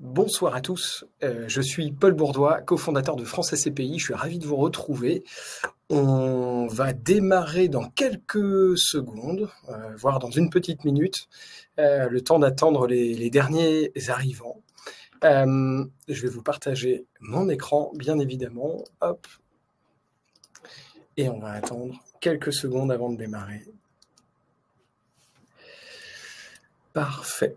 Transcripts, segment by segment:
Bonsoir à tous, je suis Paul Bourdois, cofondateur de France SCPI, je suis ravi de vous retrouver. On va démarrer dans quelques secondes, voire dans une petite minute, le temps d'attendre les derniers arrivants. Je vais vous partager mon écran, bien évidemment, hop, et on va attendre quelques secondes avant de démarrer. Parfait.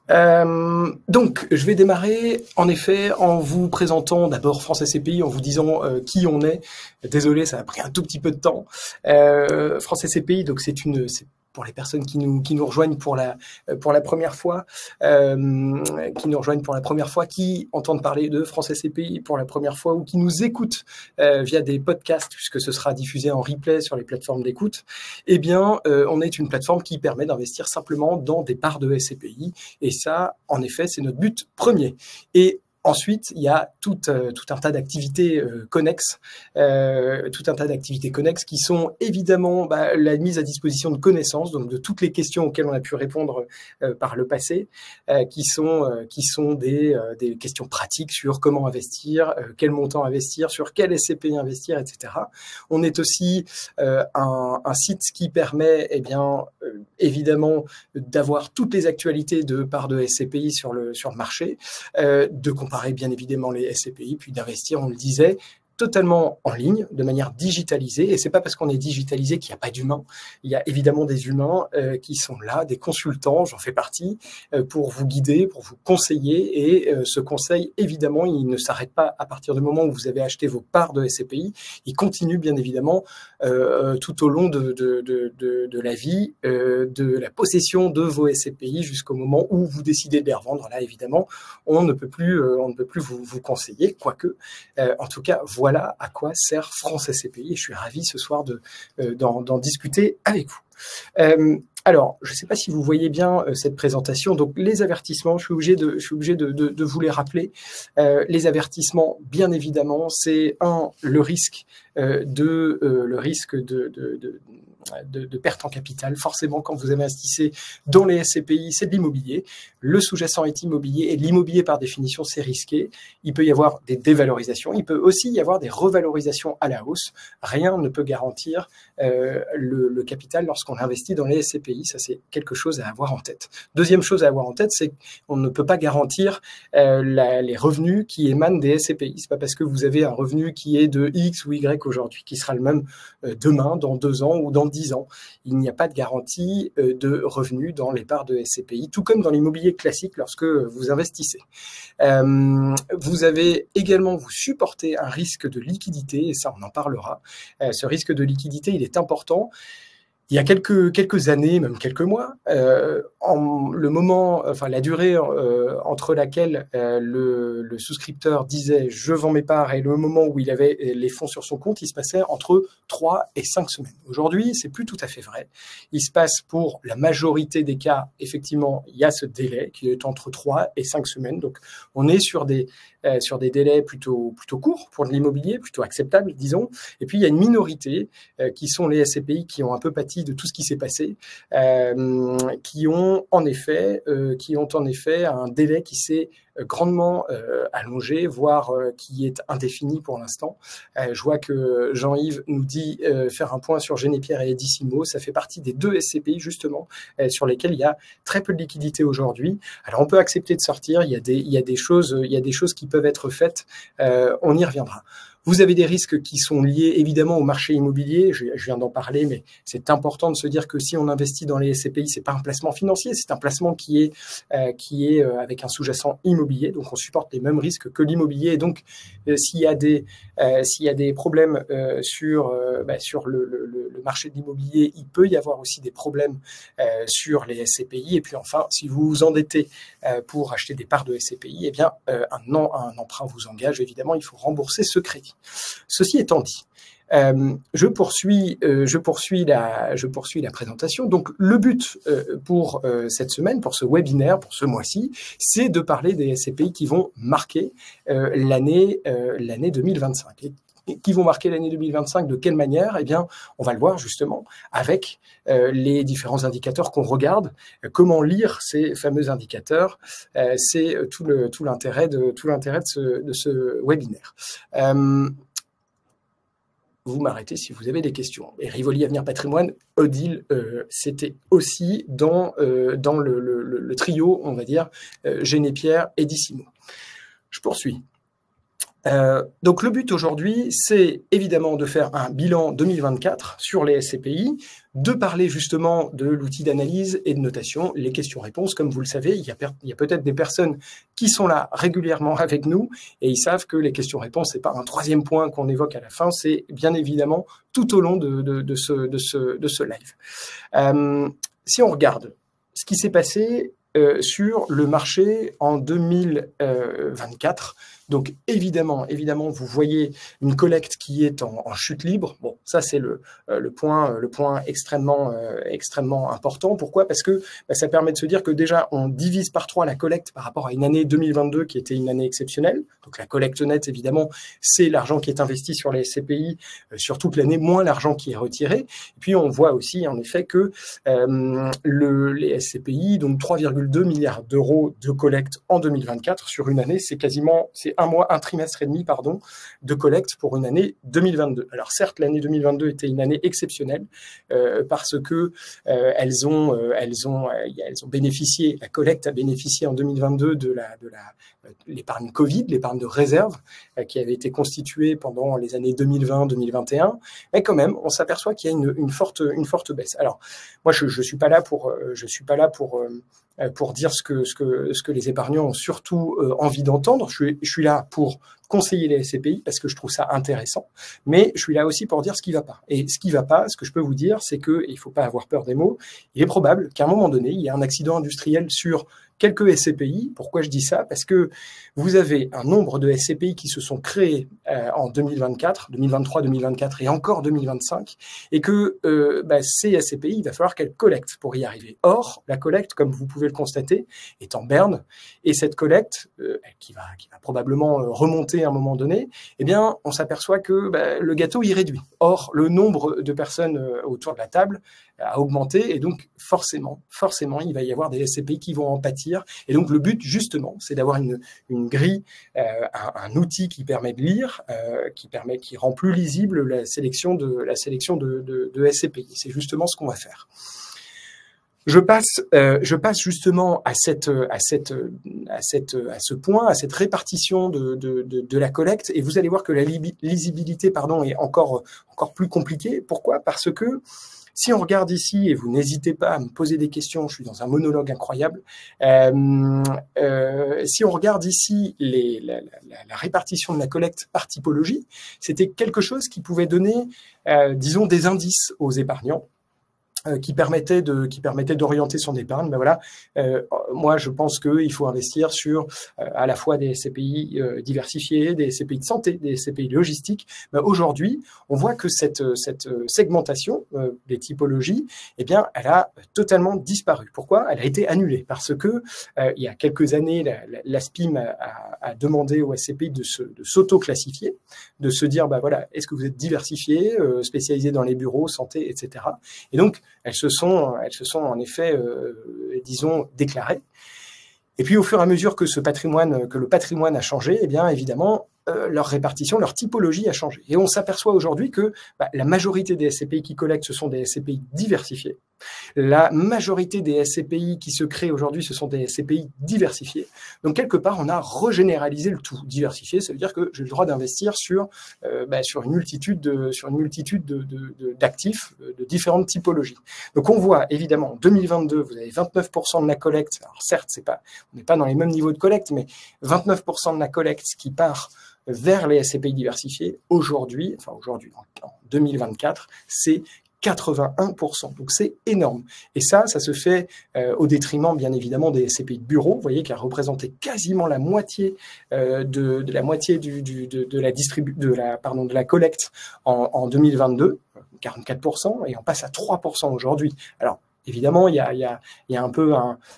Donc, je vais démarrer, en effet, en vous présentant d'abord France SCPI, en vous disant qui on est. Désolé, ça a pris un tout petit peu de temps. France SCPI, donc c'est pour les personnes qui nous rejoignent pour la première fois, qui entendent parler de France SCPI pour la première fois ou qui nous écoutent via des podcasts, puisque ce sera diffusé en replay sur les plateformes d'écoute. Eh bien, on est une plateforme qui permet d'investir simplement dans des parts de SCPI, et ça, en effet, c'est notre but premier. Et ensuite, il y a tout un tas d'activités connexes, qui sont évidemment la mise à disposition de connaissances, donc de toutes les questions auxquelles on a pu répondre par le passé, qui sont des questions pratiques sur comment investir, quel montant investir, sur quel SCPI investir, etc. On est aussi un site qui permet, évidemment, d'avoir toutes les actualités de parts de SCPI sur le marché, de comparer bien évidemment les SCPI, puis d'investir, on le disait, totalement en ligne, de manière digitalisée. Et c'est pas parce qu'on est digitalisé qu'il n'y a pas d'humains. Il y a évidemment des humains qui sont là, des consultants, j'en fais partie, pour vous guider, pour vous conseiller. Et ce conseil, évidemment, il ne s'arrête pas à partir du moment où vous avez acheté vos parts de SCPI. Il continue bien évidemment tout au long de la vie, de la possession de vos SCPI jusqu'au moment où vous décidez de les revendre. Là, évidemment, on ne peut plus vous conseiller, quoique, en tout cas, voilà à quoi sert France SCPI, et je suis ravi ce soir d'en discuter avec vous. Alors, je ne sais pas si vous voyez bien cette présentation. Donc, les avertissements, je suis obligé de vous les rappeler. Les avertissements, bien évidemment, c'est le risque de perte en capital. Forcément, quand vous investissez dans les SCPI, c'est de l'immobilier. Le sous-jacent est immobilier, et l'immobilier, par définition, c'est risqué. Il peut y avoir des dévalorisations. Il peut aussi y avoir des revalorisations à la hausse. Rien ne peut garantir le capital lorsqu'on investit dans les SCPI. Ça, c'est quelque chose à avoir en tête. Deuxième chose à avoir en tête, c'est qu'on ne peut pas garantir les revenus qui émanent des SCPI. C'est pas parce que vous avez un revenu qui est de X ou Y aujourd'hui qui sera le même demain, dans 2 ans ou dans 10 ans. Il n'y a pas de garantie de revenus dans les parts de SCPI, tout comme dans l'immobilier classique lorsque vous investissez. Vous supportez un risque de liquidité, et ça, on en parlera. Ce risque de liquidité, il est important. Il y a quelques années, même quelques mois, la durée entre laquelle le souscripteur disait « je vends mes parts » et le moment où il avait les fonds sur son compte, il se passait entre 3 et 5 semaines. Aujourd'hui, c'est plus tout à fait vrai. Il se passe pour la majorité des cas, effectivement, il y a ce délai qui est entre 3 et 5 semaines. Donc, on est sur des délais plutôt courts pour de l'immobilier, plutôt acceptables, disons. Et puis, il y a une minorité qui sont les SCPI qui ont un peu pâti de tout ce qui s'est passé, qui ont en effet un délai qui s'est grandement allongé, voire qui est indéfini pour l'instant. Je vois que Jean-Yves nous dit faire un point sur Génépierre et Edissimo. Ça fait partie des 2 SCPI justement sur lesquels il y a très peu de liquidité aujourd'hui. Alors on peut accepter de sortir. Il y a des choses qui peuvent être faites. On y reviendra. Vous avez des risques qui sont liés évidemment au marché immobilier, je viens d'en parler, mais c'est important de se dire que si on investit dans les SCPI, c'est pas un placement financier, c'est un placement qui est avec un sous-jacent immobilier, donc on supporte les mêmes risques que l'immobilier. Et donc s'il y a des problèmes sur le marché de l'immobilier, il peut y avoir aussi des problèmes sur les SCPI. Et puis enfin, si vous vous endettez pour acheter des parts de SCPI, eh bien un emprunt vous engage, évidemment, il faut rembourser ce crédit. Ceci étant dit, je poursuis la présentation. Donc, le but pour cette semaine, pour ce webinaire, pour ce mois-ci, c'est de parler des SCPI qui vont marquer l'année 2025. Et qui vont marquer l'année 2025, de quelle manière? Eh bien, on va le voir justement avec les différents indicateurs qu'on regarde. Comment lire ces fameux indicateurs? C'est tout l'intérêt de ce webinaire. Vous m'arrêtez si vous avez des questions. Et Rivoli Avenir Patrimoine, Odile, c'était aussi dans le trio, on va dire, Génépierre et Dissimo. Je poursuis. Donc le but aujourd'hui, c'est évidemment de faire un bilan 2024 sur les SCPI, de parler justement de l'outil d'analyse et de notation, les questions-réponses. Comme vous le savez, il y a peut-être des personnes qui sont là régulièrement avec nous et ils savent que les questions-réponses, c'est pas un troisième point qu'on évoque à la fin, c'est bien évidemment tout au long de ce live. Si on regarde ce qui s'est passé sur le marché en 2024, donc évidemment, vous voyez une collecte qui est en chute libre. Bon, ça c'est le point extrêmement important. Pourquoi? Parce que ça permet de se dire que déjà on divise par 3 la collecte par rapport à une année 2022 qui était une année exceptionnelle. Donc la collecte nette, évidemment, c'est l'argent qui est investi sur les SCPI sur toute l'année, moins l'argent qui est retiré. Et puis on voit aussi en effet que les SCPI, donc 3,2 milliards d'euros de collecte en 2024 sur une année, c'est un trimestre et demi, pardon, de collecte pour une année 2022. Alors certes, l'année 2022 était une année exceptionnelle parce que elles ont bénéficié, la collecte a bénéficié en 2022 de l'épargne Covid, l'épargne de réserve qui avait été constituée pendant les années 2020-2021. Mais quand même, on s'aperçoit qu'il y a une forte baisse. Alors moi, je suis pas là pour dire ce que les épargnants ont surtout envie d'entendre. Je suis là pour conseiller les SCPI parce que je trouve ça intéressant, mais je suis là aussi pour dire ce qui va pas. Et ce qui va pas, ce que je peux vous dire, c'est que, il faut pas avoir peur des mots, il est probable qu'à un moment donné, il y ait un accident industriel sur quelques SCPI. Pourquoi je dis ça? Parce que vous avez un nombre de SCPI qui se sont créés en 2024, 2023, 2024 et encore 2025, et que ces SCPI, il va falloir qu'elles collectent pour y arriver. Or, la collecte, comme vous pouvez le constater, est en berne, et cette collecte, qui va probablement remonter à un moment donné, eh bien, on s'aperçoit que le gâteau y réduit. Or, le nombre de personnes autour de la table a augmenté, et donc forcément, il va y avoir des SCPI qui vont en pâtir. Et donc le but, justement, c'est d'avoir une grille, un outil qui permet de lire, qui rend plus lisible la sélection de SCPI. C'est justement ce qu'on va faire. Je passe justement à ce point, à cette répartition de la collecte, et vous allez voir que la lisibilité, est encore plus compliquée. Pourquoi? Parce que si on regarde ici, et vous n'hésitez pas à me poser des questions, je suis dans un monologue incroyable, si on regarde ici la répartition de la collecte par typologie, c'était quelque chose qui pouvait donner, disons, des indices aux épargnants, qui permettait d'orienter son épargne. Voilà, moi je pense qu'il faut investir sur à la fois des SCPI diversifiés, des SCPI de santé, des SCPI logistiques. Aujourd'hui, on voit que cette segmentation des typologies, eh bien, elle a totalement disparu. Pourquoi? Elle a été annulée parce que il y a quelques années, la SPIM a demandé aux SCPI de s'auto-classifier, de se dire voilà, est-ce que vous êtes diversifié, spécialisé dans les bureaux, santé, etc. Et donc elles se sont en effet, disons, déclarées. Et puis, au fur et à mesure que le patrimoine a changé, eh bien, évidemment, leur répartition, leur typologie a changé. Et on s'aperçoit aujourd'hui que la majorité des SCPI qui collectent, ce sont des SCPI diversifiés. La majorité des SCPI qui se créent aujourd'hui, ce sont des SCPI diversifiés. Donc, quelque part, on a regénéralisé le tout. Diversifié, ça veut dire que j'ai le droit d'investir sur une multitude d'actifs de différentes typologies. Donc, on voit, évidemment, en 2022, vous avez 29% de la collecte. Alors, certes, on n'est pas dans les mêmes niveaux de collecte, mais 29% de la collecte qui part vers les SCPI diversifiés, aujourd'hui, en 2024, c'est 81%. Donc, c'est énorme. Et ça se fait au détriment, bien évidemment, des SCPI de bureau, vous voyez, qui a représenté quasiment la moitié de la collecte en 2022, 44%, et on passe à 3% aujourd'hui. Alors, évidemment, il y a un peu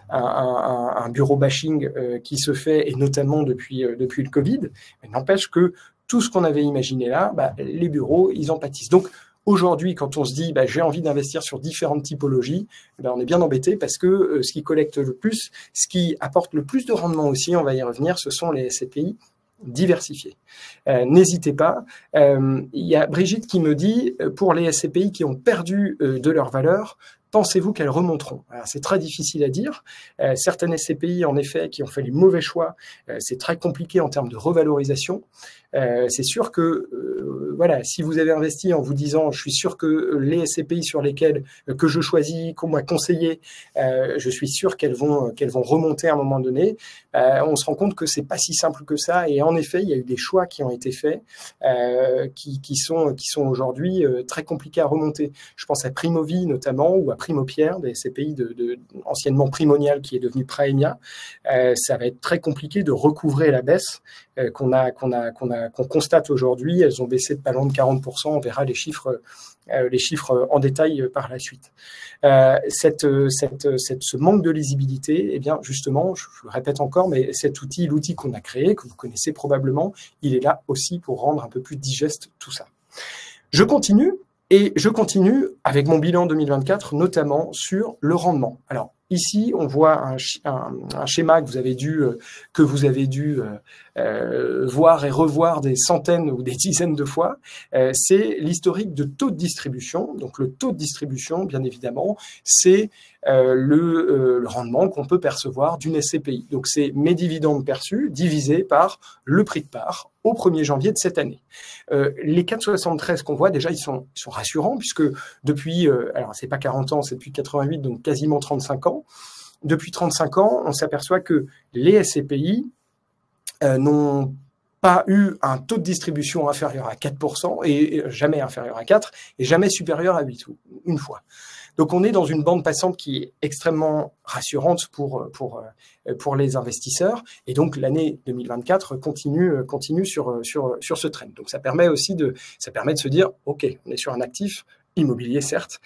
un bureau bashing qui se fait, et notamment depuis le Covid. Mais n'empêche que tout ce qu'on avait imaginé là, les bureaux, ils en pâtissent. Donc, aujourd'hui, quand on se dit j'ai envie d'investir sur différentes typologies, on est bien embêté parce que ce qui collecte le plus, ce qui apporte le plus de rendement aussi, on va y revenir, ce sont les SCPI diversifiés. N'hésitez pas. Il y a Brigitte qui me dit, pour les SCPI qui ont perdu de leur valeur, pensez-vous qu'elles remonteront? C'est très difficile à dire. Certaines SCPI, en effet, qui ont fait les mauvais choix, c'est très compliqué en termes de revalorisation. C'est sûr que voilà, si vous avez investi en vous disant je suis sûr que les SCPI sur lesquelles que je choisis, qu'on m'a conseillé, je suis sûr qu'elles vont remonter à un moment donné, on se rend compte que c'est pas si simple que ça. Et en effet, il y a eu des choix qui ont été faits qui sont aujourd'hui très compliqués à remonter. Je pense à Primovie notamment ou à Primopierre, des SCPI anciennement Primonial qui est devenu Praemia. Ça va être très compliqué de recouvrer la baisse qu'on constate aujourd'hui. Elles ont baissé de pas loin de 40%. On verra les chiffres en détail par la suite. Ce manque de lisibilité, eh bien justement, je le répète encore, mais l'outil qu'on a créé, que vous connaissez probablement, il est là aussi pour rendre un peu plus digeste tout ça. Je continue avec mon bilan 2024, notamment sur le rendement. Alors, ici, on voit un schéma que vous avez dû voir et revoir des centaines ou des dizaines de fois. C'est l'historique de taux de distribution. Donc, le taux de distribution, bien évidemment, c'est le rendement qu'on peut percevoir d'une SCPI. Donc, c'est mes dividendes perçus divisé par le prix de part au 1er janvier de cette année. Les 4,73 qu'on voit, déjà, ils sont rassurants puisque depuis, alors c'est pas 40 ans, c'est depuis 88, donc quasiment 35 ans. Depuis 35 ans, on s'aperçoit que les SCPI n'ont pas eu un taux de distribution inférieur à 4% et jamais inférieur à 4 et jamais supérieur à 8, une fois. Donc on est dans une bande passante qui est extrêmement rassurante pour les investisseurs et donc l'année 2024 continue sur ce trend. Donc ça permet de se dire ok, on est sur un actif immobilier certes,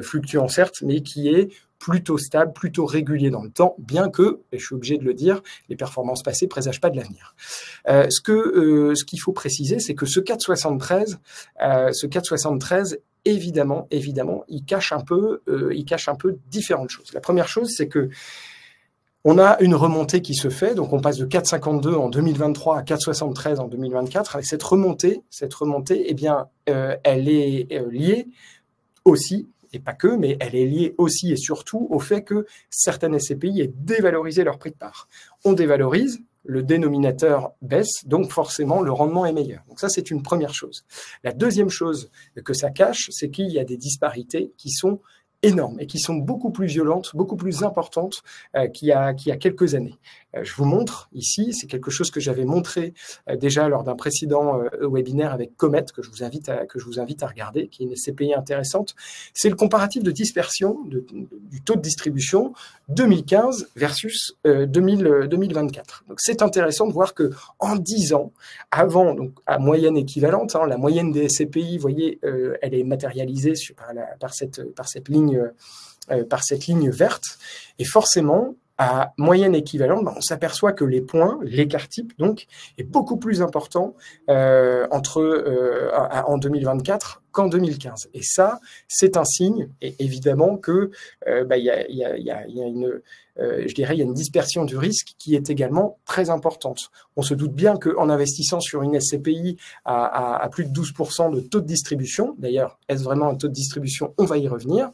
fluctuant certes, mais qui est plutôt stable, plutôt régulier dans le temps, bien que, et je suis obligé de le dire, les performances passées présagent pas de l'avenir. Ce qu'il faut préciser, c'est que ce 4,73, évidemment, il cache un peu différentes choses. La première chose, c'est que on a une remontée qui se fait, donc on passe de 4,52 en 2023 à 4,73 en 2024. Avec cette remontée, eh bien, elle est liée aussi, et pas que, mais elle est liée aussi et surtout au fait que certaines SCPI aient dévalorisé leur prix de part. On dévalorise, le dénominateur baisse, donc forcément le rendement est meilleur. Donc ça, c'est une première chose. La deuxième chose que ça cache, c'est qu'il y a des disparités qui sont énormes et qui sont beaucoup plus violentes, beaucoup plus importantes qu'il y a quelques années. Je vous montre ici, c'est quelque chose que j'avais montré déjà lors d'un précédent webinaire avec Comet, que je vous invite à regarder, qui est une SCPI intéressante. C'est le comparatif de dispersion du taux de distribution 2015 versus 2024. Donc c'est intéressant de voir que en 10 ans, avant, donc à moyenne équivalente, la moyenne des SCPI, vous voyez, elle est matérialisée par cette ligne verte, et forcément, à moyenne équivalente, on s'aperçoit que les points, l'écart type, donc, est beaucoup plus important en 2024 qu'en 2015. Et ça, c'est un signe, et évidemment que il y a une dispersion du risque qui est également très importante. On se doute bien qu'en investissant sur une SCPI à plus de 12% de taux de distribution, d'ailleurs, est-ce vraiment un taux de distribution? On va y revenir.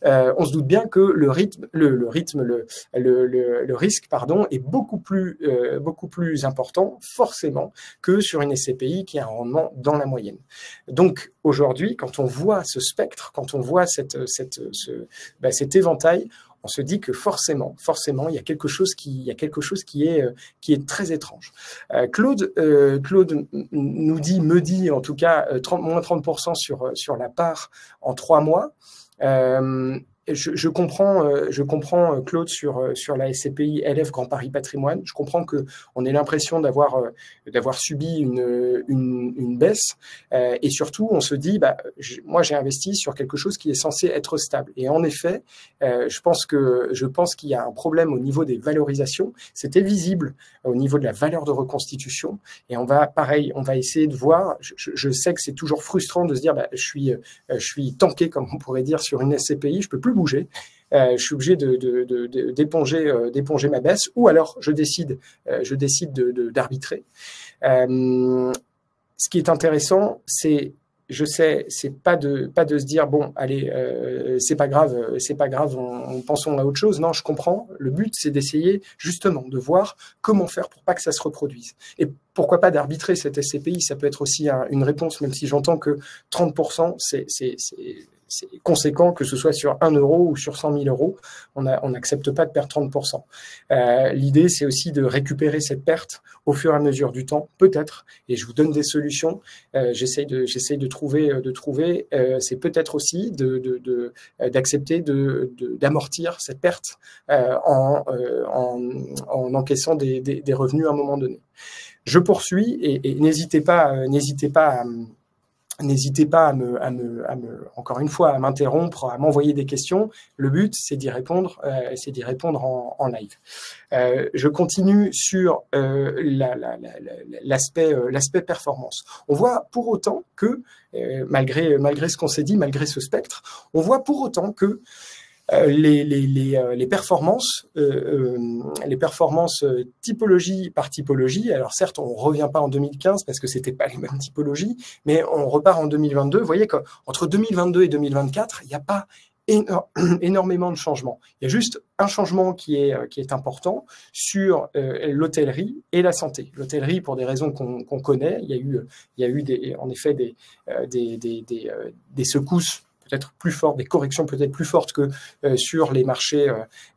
On se doute bien que le risque, est beaucoup plus important, forcément, que sur une SCPI qui a un rendement dans la moyenne. Donc, aujourd'hui, quand on voit ce spectre, quand on voit cet éventail, on se dit que forcément, il y a quelque chose qui est très étrange. Claude me dit en tout cas moins 30% sur la part en 3 mois. je comprends Claude sur la SCPI LF Grand Paris Patrimoine. Je comprends que on ait l'impression d'avoir subi une baisse et surtout on se dit moi j'ai investi sur quelque chose qui est censé être stable. Et en effet, je pense qu'il y a un problème au niveau des valorisations. C'était visible au niveau de la valeur de reconstitution et on va essayer de voir. Je sais que c'est toujours frustrant de se dire je suis tanké, comme on pourrait dire, sur une SCPI, je peux plus bouger. Je suis obligé d'éponger ma baisse, ou alors je décide d'arbitrer. Ce qui est intéressant, c'est pas de se dire bon, allez, c'est pas grave, pensons à autre chose. Non, je comprends. Le but, c'est d'essayer justement de voir comment faire pour pas que ça se reproduise. Et pourquoi pas d'arbitrer cette SCPI. Ça peut être aussi une réponse, même si j'entends que 30%, c'est conséquent, que ce soit sur 1 euro ou sur 100 000 euros. On n'accepte pas de perdre 30%. L'idée, c'est aussi de récupérer cette perte au fur et à mesure du temps, peut-être. Et je vous donne des solutions. J'essaye de trouver. C'est peut-être aussi d'accepter d'amortir cette perte en encaissant des revenus à un moment donné. Je poursuis et n'hésitez pas encore une fois, à m'interrompre, à m'envoyer des questions. Le but, c'est d'y répondre en live. Je continue sur l'aspect performance. On voit pour autant que, malgré ce qu'on s'est dit, malgré ce spectre, on voit pour autant que les performances typologie par typologie. Alors certes, on revient pas en 2015 parce que c'était pas les mêmes typologies, mais on repart en 2022. Vous voyez qu'entre 2022 et 2024, il n'y a pas énormément de changements. Il y a juste un changement qui est important sur l'hôtellerie et la santé. L'hôtellerie, pour des raisons qu'on connaît, il y a eu en effet des secousses peut-être plus fortes, des corrections peut-être plus fortes que sur les marchés,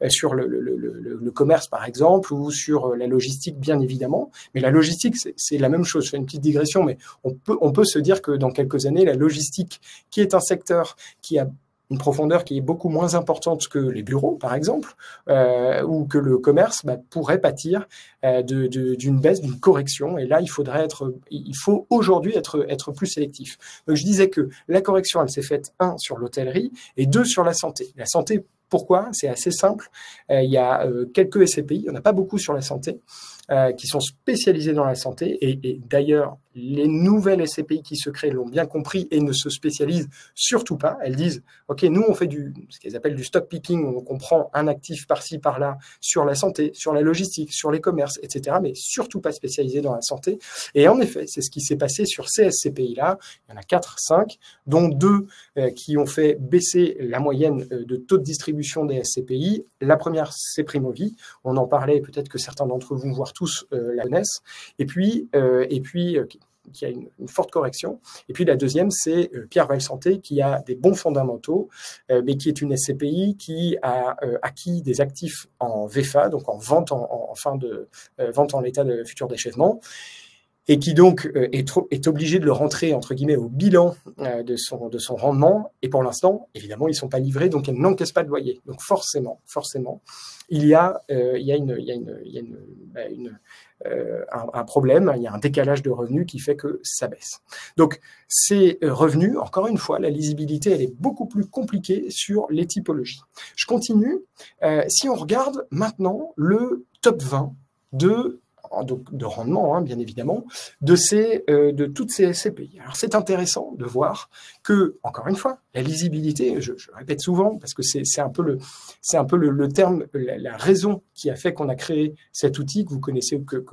sur le commerce par exemple, ou sur la logistique bien évidemment. Mais la logistique, c'est la même chose. Je fais une petite digression, mais on peut se dire que dans quelques années, la logistique, qui est un secteur qui a une profondeur qui est beaucoup moins importante que les bureaux, par exemple, ou que le commerce, pourrait pâtir d'une baisse, d'une correction. Et là, il faut aujourd'hui être plus sélectif. Donc, je disais que la correction, elle s'est faite, 1, sur l'hôtellerie et 2, sur la santé. La santé, pourquoi? C'est assez simple. Il y a quelques SCPI, il n'y en a pas beaucoup sur la santé, qui sont spécialisés dans la santé. Et d'ailleurs, les nouvelles SCPI qui se créent l'ont bien compris et ne se spécialisent surtout pas. Elles disent, OK, nous, on fait ce qu'elles appellent du stock picking, donc on prend un actif par-ci, par-là, sur la santé, sur la logistique, sur les commerces, etc., mais surtout pas spécialisé dans la santé. Et en effet, c'est ce qui s'est passé sur ces SCPI-là. Il y en a 4, 5, dont 2 qui ont fait baisser la moyenne de taux de distribution des SCPI. La première, c'est Primovie. On en parlait, peut-être que certains d'entre vous, voire tous, la connaissent. Et puis qui a une forte correction. Et puis la deuxième, c'est Pierre Val Santé, qui a des bons fondamentaux, mais qui est une SCPI qui a acquis des actifs en VFA, donc en vente vente en état de futur d'achèvement, et qui donc est obligé de le rentrer, entre guillemets, au bilan de son rendement. Et pour l'instant, évidemment, ils ne sont pas livrés, donc elles n'encaissent pas de loyer. Donc forcément, il y a un problème, il y a un décalage de revenus qui fait que ça baisse. Donc ces revenus, encore une fois, la lisibilité, elle est beaucoup plus compliquée sur les typologies. Je continue. Si on regarde maintenant le top 20 de rendement, bien évidemment, de toutes ces SCPI. Alors c'est intéressant de voir que, encore une fois, la lisibilité, je répète souvent, parce que c'est un peu le terme, la raison qui a fait qu'on a créé cet outil que vous connaissez, que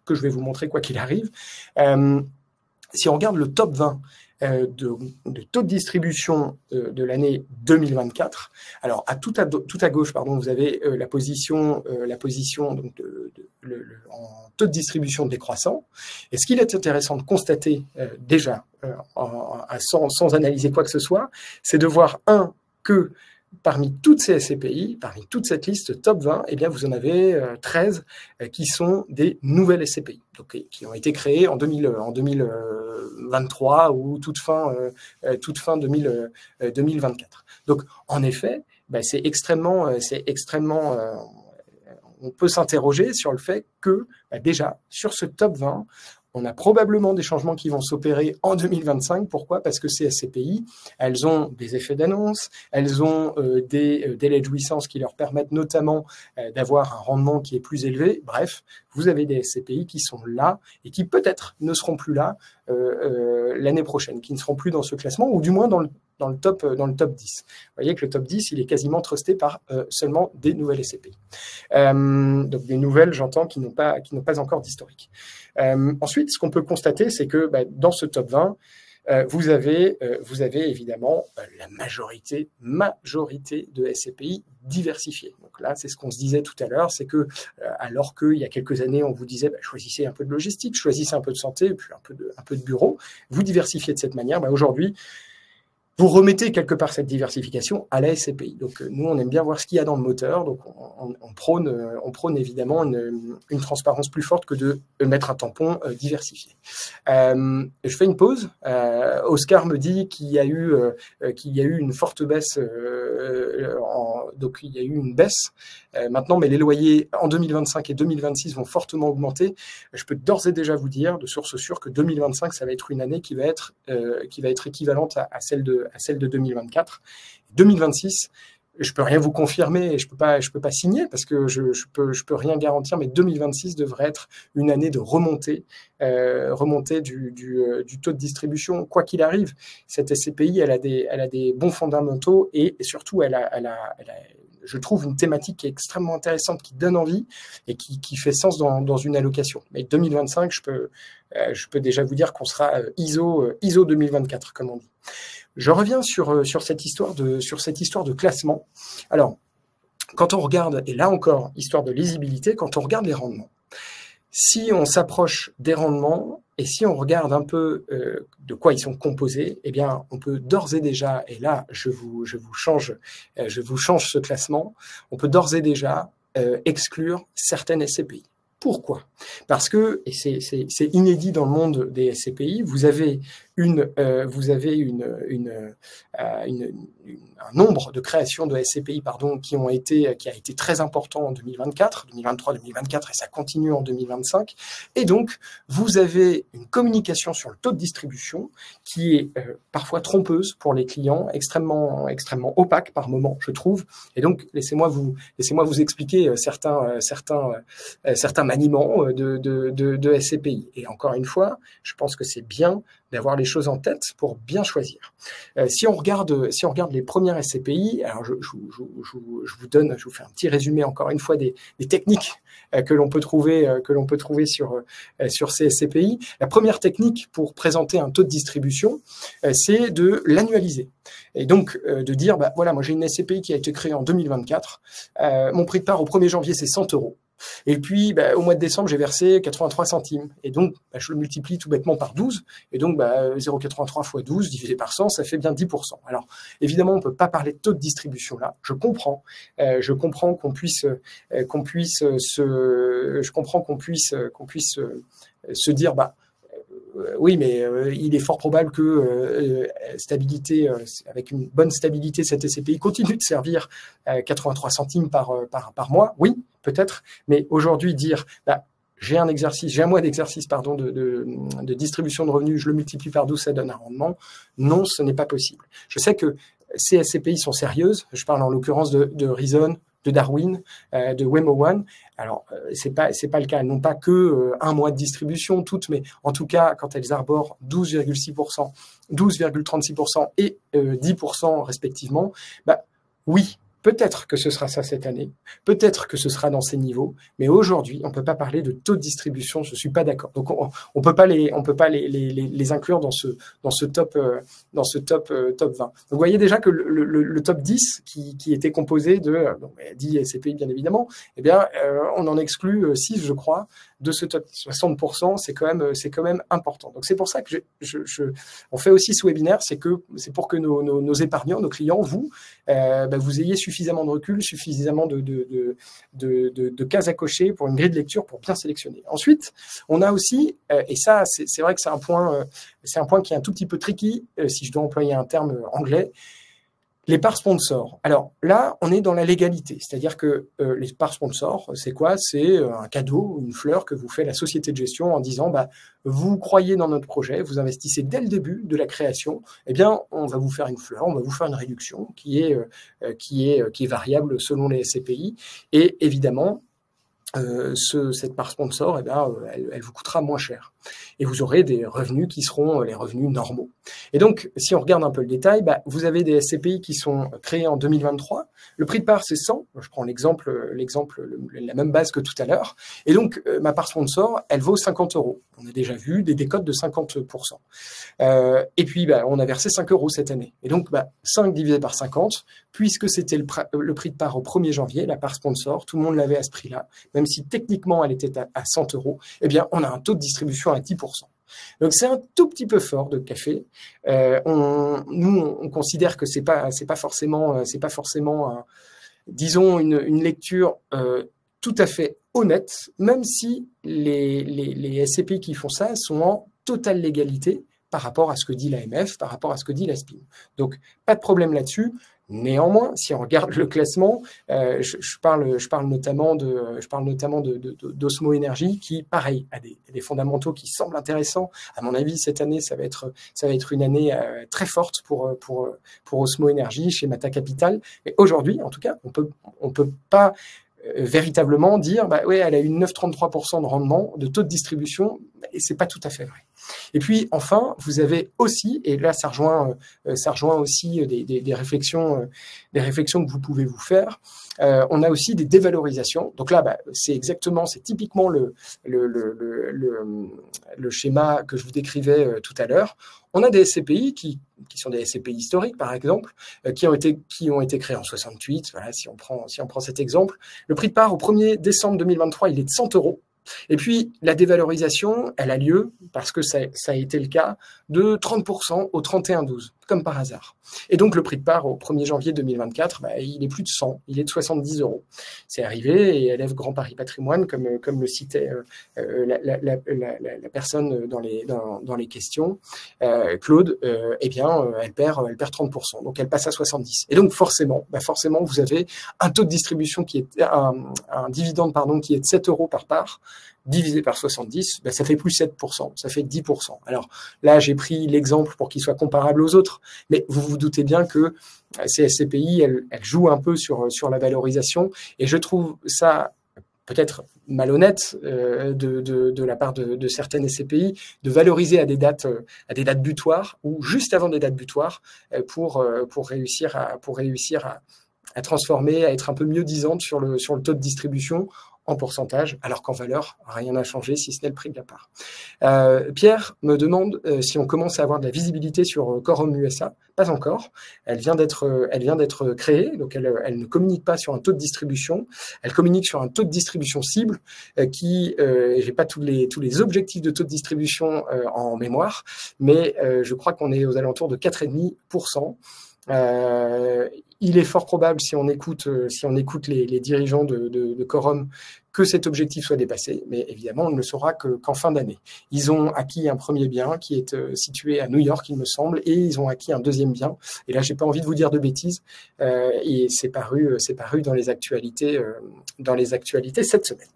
je vais vous montrer quoi qu'il arrive. Si on regarde le top 20 de taux de distribution de l'année 2024. Alors tout à gauche, pardon, vous avez la position donc en taux de distribution décroissant. Et ce qu'il est intéressant de constater déjà, sans analyser quoi que ce soit, c'est de voir que parmi toutes ces SCPI, parmi toute cette liste top 20, eh bien, vous en avez 13 qui sont des nouvelles SCPI, donc qui ont été créées en 2023 2023 ou toute fin 2024. Donc, en effet, c'est extrêmement on peut s'interroger sur le fait que déjà, sur ce top 20, on a probablement des changements qui vont s'opérer en 2025. Pourquoi? Parce que ces SCPI, elles ont des effets d'annonce, elles ont des délais de jouissance qui leur permettent notamment d'avoir un rendement qui est plus élevé. Bref, vous avez des SCPI qui sont là et qui peut-être ne seront plus là l'année prochaine, qui ne seront plus dans ce classement, ou du moins dans le top 10. Vous voyez que le top 10, il est quasiment trusté par seulement des nouvelles SCPI. Donc des nouvelles, j'entends, qui n'ont pas encore d'historique. Ensuite, ce qu'on peut constater, c'est que dans ce top 20, vous avez évidemment la majorité de SCPI diversifiées. Donc là, c'est ce qu'on se disait tout à l'heure, c'est que alors qu'il y a quelques années, on vous disait choisissez un peu de logistique, choisissez un peu de santé, puis un peu de bureau, vous diversifiez de cette manière. Aujourd'hui, vous remettez quelque part cette diversification à la SCPI. Donc nous, on aime bien voir ce qu'il y a dans le moteur. Donc on prône évidemment une transparence plus forte que de mettre un tampon diversifié. Je fais une pause. Oscar me dit qu'il y a eu une forte baisse. Donc il y a eu une baisse maintenant, mais les loyers en 2025 et 2026 vont fortement augmenter. Je peux d'ores et déjà vous dire, de source sûre, que 2025, ça va être une année qui va être équivalente à celle de 2024. 2026, je peux rien vous confirmer et je peux pas signer parce que je peux rien garantir, mais 2026 devrait être une année de remontée du taux de distribution. Quoi qu'il arrive, cette SCPI, elle a des bons fondamentaux et surtout elle a je trouve une thématique qui est extrêmement intéressante, qui donne envie et qui fait sens dans une allocation. Mais 2025, je peux déjà vous dire qu'on sera ISO 2024, comme on dit. Je reviens sur cette histoire de classement. Alors, quand on regarde, et là encore, histoire de lisibilité, quand on regarde les rendements, si on s'approche des rendements et si on regarde un peu de quoi ils sont composés, eh bien, on peut d'ores et déjà, et là, je vous change ce classement, on peut d'ores et déjà exclure certaines SCPI. Pourquoi? Parce que, et c'est inédit dans le monde des SCPI, vous avez un nombre de créations de SCPI qui a été très important en 2024, 2023, 2024 et ça continue en 2025. Et donc, vous avez une communication sur le taux de distribution qui est parfois trompeuse pour les clients, extrêmement opaque par moment, je trouve. Et donc, laissez-moi vous expliquer certains maniements de SCPI. Et encore une fois, je pense que c'est bien d'avoir les choses en tête pour bien choisir. Si on regarde les premières SCPI, alors je vous fais un petit résumé encore une fois des techniques que l'on peut trouver sur ces SCPI. La première technique pour présenter un taux de distribution, c'est de l'annualiser. Et donc de dire voilà, moi j'ai une SCPI qui a été créée en 2024, mon prix de part au 1er janvier c'est 100 €. Et puis, au mois de décembre, j'ai versé 83 centimes. Et donc, je le multiplie tout bêtement par 12. Et donc, 0,83 fois 12 divisé par 100, ça fait bien 10%. Alors, évidemment, on ne peut pas parler de taux de distribution là. Je comprends qu'on puisse se dire, oui, mais il est fort probable que avec une bonne stabilité, cette SCPI continue de servir 83 centimes par mois. Oui, peut-être, mais aujourd'hui dire j'ai un mois d'exercice de distribution de revenus, je le multiplie par 12, ça donne un rendement. Non, ce n'est pas possible. Je sais que ces SCPI sont sérieuses. Je parle en l'occurrence de Reason, de Darwin, de Wemo One. Alors, c'est pas le cas. Elles n'ont pas que un mois de distribution toutes, mais en tout cas, quand elles arborent 12,6%, 12,36% et 10% respectivement, oui, peut-être que ce sera ça cette année, peut-être que ce sera dans ces niveaux, mais aujourd'hui, on peut pas parler de taux de distribution, je suis pas d'accord. Donc, on peut pas les inclure dans ce top 20. Donc, vous voyez déjà que le top 10 qui était composé de 10 SCPI bien évidemment, eh bien, on en exclut 6, je crois, de ce top 60%, c'est quand même important. Donc, c'est pour ça que on fait aussi ce webinaire, c'est pour que nos épargnants, nos clients, vous ayez suffisamment de recul, suffisamment de cases à cocher pour une grille de lecture pour bien sélectionner. Ensuite, on a aussi, et ça, c'est vrai que c'est un point qui est un tout petit peu tricky, si je dois employer un terme anglais, les parts sponsors. Alors là, on est dans la légalité, c'est-à-dire que les parts sponsors, c'est quoi? C'est un cadeau, une fleur que vous fait la société de gestion en disant, bah, vous croyez dans notre projet, vous investissez dès le début de la création, eh bien, on va vous faire une fleur, on va vous faire une réduction qui est variable selon les SCPI, et évidemment, cette part sponsor, eh bien, elle vous coûtera moins cher. Et vous aurez des revenus qui seront les revenus normaux. Et donc, si on regarde un peu le détail, bah, vous avez des SCPI qui sont créés en 2023. Le prix de part, c'est 100. Je prends la même base que tout à l'heure. Et donc, ma part sponsor, elle vaut 50 €. On a déjà vu des décotes de 50%. Et puis, bah, on a versé 5 € cette année. Et donc, bah, 5 divisé par 50, puisque c'était le prix de part au 1er janvier, la part sponsor, tout le monde l'avait à ce prix-là, même si techniquement elle était à 100 €, eh bien, on a un taux de distribution à 10%. Donc, c'est un tout petit peu fort de café. On considère que c'est pas forcément, disons, une lecture tout à fait honnête, même si les SCPI qui font ça sont en totale légalité par rapport à ce que dit l'AMF, par rapport à ce que dit l'ASPIN. Donc, pas de problème là-dessus. Néanmoins, si on regarde le classement, je parle notamment d'Osmo Énergie, qui, pareil, a des fondamentaux qui semblent intéressants. À mon avis, cette année, ça va être une année très forte pour Osmo Énergie chez Mata Capital. Mais aujourd'hui, en tout cas, on peut pas véritablement dire, bah ouais, elle a eu 9,33% de rendement, de taux de distribution, et c'est pas tout à fait vrai. Et puis enfin, vous avez aussi, et là ça rejoint aussi des réflexions que vous pouvez vous faire. On a aussi des dévalorisations. Donc là, bah, c'est typiquement le schéma que je vous décrivais tout à l'heure. On a des SCPI qui sont des SCPI historiques, par exemple, qui ont été créés en 68. Voilà, si on prend cet exemple. Le prix de part au 1er décembre 2023, il est de 100 €. Et puis, la dévalorisation, elle a lieu, parce que ça a été le cas, de 30% au 31/12, comme par hasard. Et donc, le prix de part au 1er janvier 2024, bah, il est plus de 100, il est de 70 €. C'est arrivé, et LF Grand Paris Patrimoine, comme le citait la personne dans les questions, Claude, eh bien, elle perd 30%, donc elle passe à 70. Et donc, forcément, vous avez un taux de distribution un dividende, qui est de 7 € par part, divisé par 70, ça fait plus 7%, ça fait 10%. Alors là, j'ai pris l'exemple pour qu'il soit comparable aux autres, mais vous vous doutez bien que ces SCPI, elles jouent un peu sur la valorisation, et je trouve ça peut-être malhonnête de la part de certaines SCPI de valoriser à des dates butoirs ou juste avant des dates butoirs pour réussir à transformer, à être un peu mieux disante sur le taux de distribution en pourcentage, alors qu'en valeur, rien n'a changé, si ce n'est le prix de la part. Pierre me demande si on commence à avoir de la visibilité sur Quorum USA. Pas encore. Elle vient d'être créée, donc elle ne communique pas sur un taux de distribution. Elle communique sur un taux de distribution cible qui, j'ai pas tous les objectifs de taux de distribution en mémoire, mais je crois qu'on est aux alentours de 4,5%. Il est fort probable, si on écoute les dirigeants de Quorum, que cet objectif soit dépassé, mais évidemment, on ne le saura qu'en fin d'année. Ils ont acquis un premier bien qui est situé à New York, il me semble, et ils ont acquis un deuxième bien. Et là, j'ai pas envie de vous dire de bêtises, et c'est paru dans les actualités cette semaine.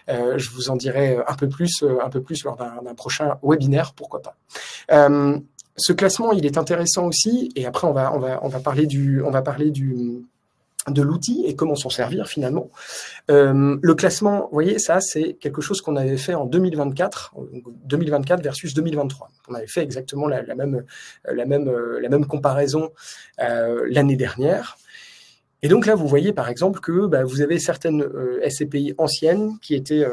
Je vous en dirai un peu plus lors d'un prochain webinaire, pourquoi pas. Ce classement, il est intéressant aussi, et après on va parler de l'outil et comment s'en servir finalement. Le classement, vous voyez, ça c'est quelque chose qu'on avait fait en 2024 versus 2023. On avait fait exactement la même comparaison l'année dernière. Et donc là, vous voyez par exemple que vous avez certaines SCPI anciennes qui étaient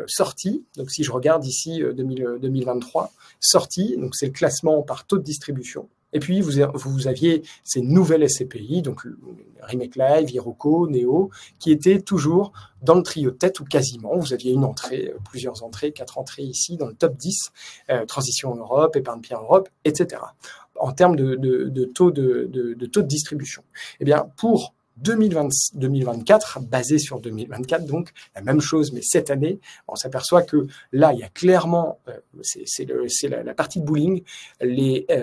sorties. Donc si je regarde ici 2023, sorties, donc c'est le classement par taux de distribution. Et puis vous aviez ces nouvelles SCPI, donc Remake Live, Iroko, Neo, qui étaient toujours dans le trio de tête ou quasiment. Vous aviez une entrée, plusieurs entrées, 4 entrées ici dans le top 10, Transition Europe, Épargne Pierre Europe, etc. En termes de taux de distribution. Eh bien, pour 2024, basé sur 2024, donc la même chose, mais cette année, on s'aperçoit que là, il y a clairement, c'est la partie de bowling,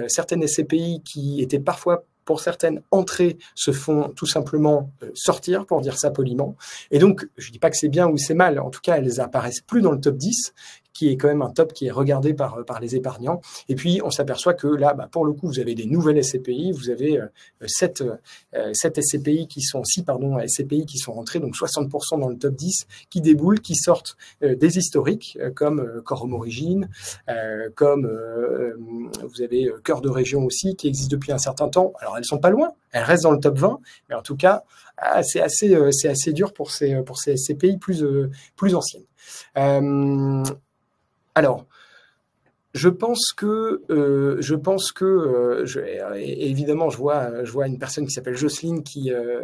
certaines SCPI qui étaient parfois pour certaines entrées se font tout simplement sortir, pour dire ça poliment. Et donc, je dis pas que c'est bien ou c'est mal, en tout cas, elles apparaissent plus dans le top 10, qui est quand même un top qui est regardé par les épargnants. Et puis, on s'aperçoit que là, pour le coup, vous avez des nouvelles SCPI, vous avez 7 SCPI qui sont, SCPI qui sont rentrées, donc 60% dans le top 10, qui déboulent, qui sortent des historiques, comme Quorum Origine, comme vous avez Cœur de Région aussi, qui existe depuis un certain temps. Alors, elles sont pas loin, elles restent dans le top 20, mais en tout cas, c'est assez dur pour ces SCPI plus anciennes. Alors, je pense que évidemment, je vois une personne qui s'appelle Jocelyne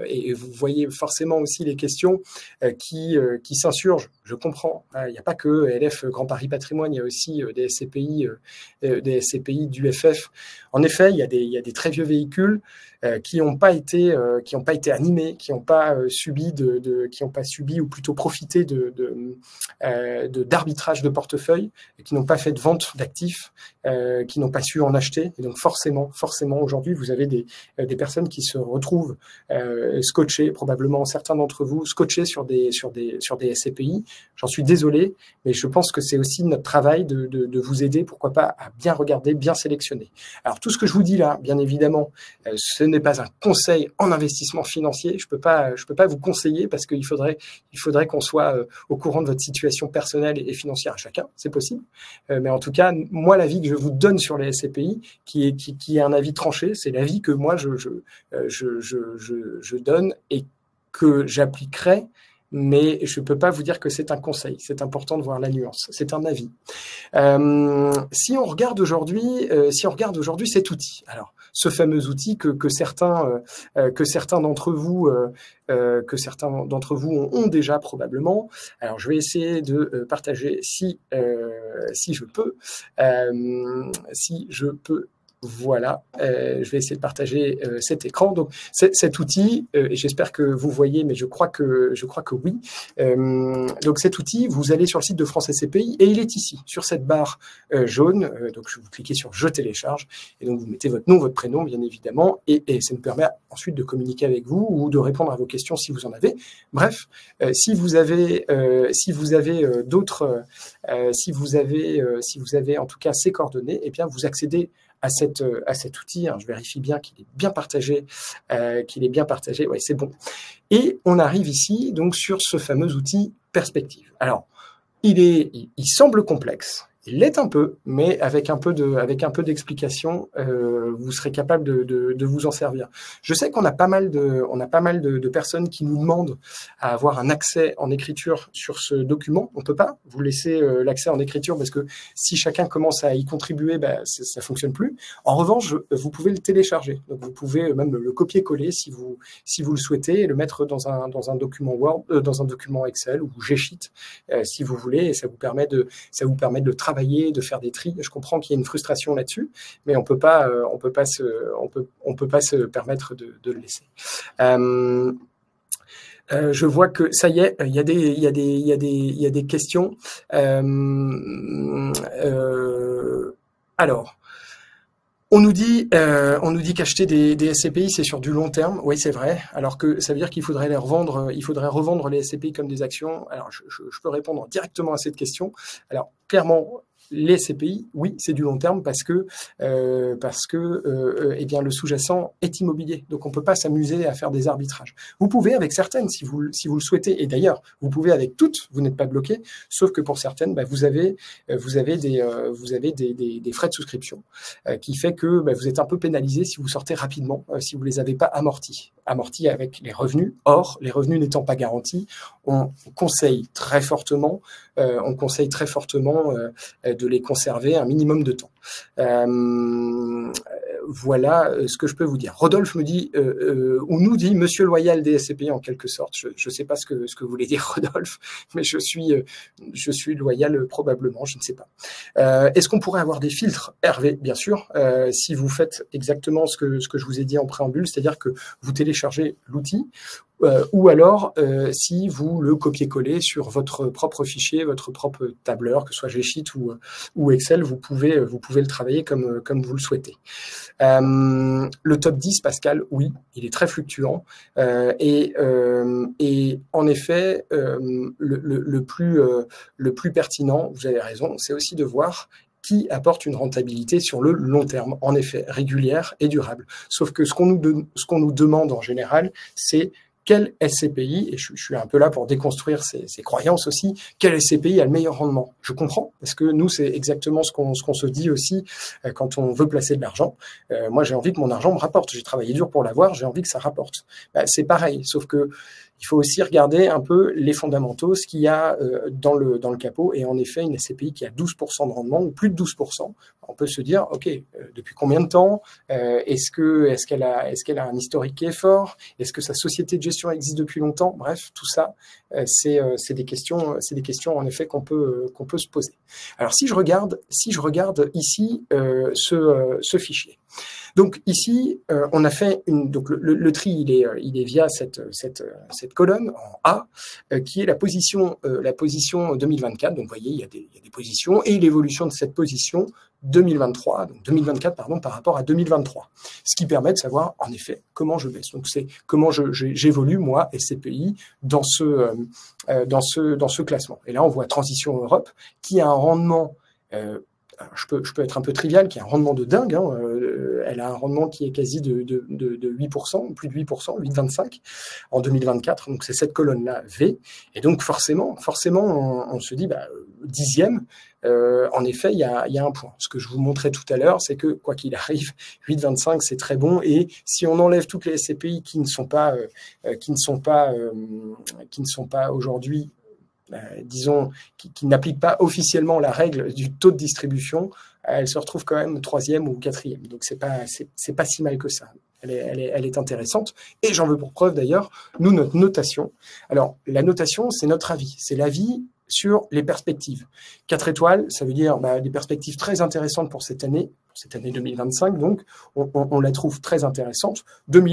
et vous voyez forcément aussi les questions qui s'insurgent. Je comprends. Il n'y a pas que LF Grand Paris Patrimoine, il y a aussi des SCPI du FF. En effet, il y a des très vieux véhicules qui n'ont pas été animés, qui n'ont pas subi ou plutôt profité d'arbitrage de portefeuille, qui n'ont pas fait de vente d'actifs, qui n'ont pas su en acheter. Et donc forcément, aujourd'hui, vous avez des personnes qui se retrouvent scotchées, probablement certains d'entre vous scotchés sur des SCPI. J'en suis désolé, mais je pense que c'est aussi notre travail de vous aider, pourquoi pas, à bien regarder, bien sélectionner. Alors tout ce que je vous dis là, bien évidemment, ce n'est pas un conseil en investissement financier. Je peux pas vous conseiller parce qu'il faudrait qu'on soit au courant de votre situation personnelle et financière à chacun. C'est possible. Mais en tout cas, moi, l'avis que je vous donne sur les SCPI, qui est un avis tranché, c'est l'avis que moi je donne et que j'appliquerai. Mais je ne peux pas vous dire que c'est un conseil. C'est important de voir la nuance. C'est un avis. Si on regarde aujourd'hui cet outil, alors ce fameux outil que certains d'entre vous ont déjà probablement. Alors je vais essayer de partager si je peux. Voilà, je vais essayer de partager cet écran. Donc cet outil, et j'espère que vous voyez, mais je crois que oui. Donc cet outil, vous allez sur le site de France SCPI et il est ici, sur cette barre jaune. Donc vous cliquez sur Je télécharge et donc vous mettez votre nom, votre prénom, bien évidemment, et ça nous permet ensuite de communiquer avec vous ou de répondre à vos questions si vous en avez. Bref, si vous avez en tout cas ces coordonnées, eh bien vous accédez à cet outil. Je vérifie bien qu'il est bien partagé. Oui, c'est bon. Et on arrive ici donc sur ce fameux outil Perspective. Alors, il semble complexe. Il l'est un peu, mais avec un peu d'explication, vous serez capable de vous en servir. Je sais qu'on a pas mal de personnes qui nous demandent à avoir un accès en écriture sur ce document. On peut pas vous laisser l'accès en écriture parce que si chacun commence à y contribuer, ça fonctionne plus. En revanche, vous pouvez le télécharger. Donc vous pouvez même le copier-coller si vous le souhaitez et le mettre dans un document Word, dans un document Excel ou G-Sheet si vous voulez. Et ça vous permet de travailler, de faire des tris. Je comprends qu'il y a une frustration là-dessus, mais on peut pas se permettre de le laisser. Je vois que ça y est, il y a des questions. Alors, on nous dit qu'acheter des SCPI, c'est sur du long terme. Oui, c'est vrai. Alors que ça veut dire qu'il faudrait les revendre. Il faudrait revendre les SCPI comme des actions. Alors, je peux répondre directement à cette question. Alors, clairement, les SCPI, oui, c'est du long terme parce que eh bien le sous-jacent est immobilier. Donc on peut pas s'amuser à faire des arbitrages. Vous pouvez avec certaines si vous le souhaitez, et d'ailleurs vous pouvez avec toutes. Vous n'êtes pas bloqué, sauf que pour certaines, vous avez des frais de souscription qui fait que vous êtes un peu pénalisé si vous sortez rapidement, si vous les avez pas amortis avec les revenus. Or, les revenus n'étant pas garantis, on conseille très fortement de les conserver un minimum de temps. voilà ce que je peux vous dire. Rodolphe me dit, ou nous dit, Monsieur Loyal des SCPI en quelque sorte. Je ne sais pas ce que vous voulez dire, Rodolphe, mais je suis loyal probablement, je ne sais pas. Est-ce qu'on pourrait avoir des filtres, Hervé? Bien sûr, si vous faites exactement ce que je vous ai dit en préambule, c'est-à-dire que vous téléchargez l'outil, ou alors si vous le copiez-collez sur votre propre fichier, votre propre tableur, que ce soit G-Sheet ou Excel, vous pouvez le travailler comme vous le souhaitez. Le top 10, Pascal, oui, il est très fluctuant et en effet, le plus pertinent, vous avez raison, c'est aussi de voir qui apporte une rentabilité sur le long terme, en effet, régulière et durable. Sauf que ce qu'on nous demande en général, c'est quel SCPI, et je suis un peu là pour déconstruire ces croyances aussi, quel SCPI a le meilleur rendement? Je comprends, parce que nous, c'est exactement ce qu'on se dit aussi quand on veut placer de l'argent. Moi, j'ai envie que mon argent me rapporte. J'ai travaillé dur pour l'avoir, j'ai envie que ça rapporte. C'est pareil, sauf que il faut aussi regarder un peu les fondamentaux, ce qu'il y a dans le capot. Et en effet, une SCPI qui a 12% de rendement ou plus de 12%, on peut se dire, OK, depuis combien de temps? Est-ce qu'elle a un historique qui est fort? Est-ce que sa société de gestion existe depuis longtemps? Bref, tout ça, c'est des questions en effet qu'on peut se poser. Alors si je regarde ici ce fichier. Donc ici, on a fait donc le tri, il est via cette colonne en A, qui est la position 2024. Donc vous voyez, il y a des positions et l'évolution de cette position 2023, donc 2024 pardon, par rapport à 2023. Ce qui permet de savoir en effet comment je baisse. Donc c'est comment j'évolue moi SCPI dans ce classement. Et là on voit Transition Europe qui a un rendement je peux être un peu trivial, qui a un rendement de dingue. Elle a un rendement qui est quasi de 8%, plus de 8%, 8,25 en 2024. Donc c'est cette colonne-là V. Et donc forcément, on se dit dixième. En effet, il y a un point. Ce que je vous montrais tout à l'heure, c'est que quoi qu'il arrive, 8,25 c'est très bon. Et si on enlève toutes les SCPI qui ne sont pas aujourd'hui disons, qui n'appliquent pas officiellement la règle du taux de distribution, elle se retrouve quand même troisième ou quatrième. Donc c'est pas si mal que ça. Elle est intéressante. Et j'en veux pour preuve d'ailleurs, notre notation. Alors la notation, c'est notre avis, c'est l'avis sur les perspectives. 4 étoiles, ça veut dire des perspectives très intéressantes pour cette année 2025, donc on la trouve très intéressante. 3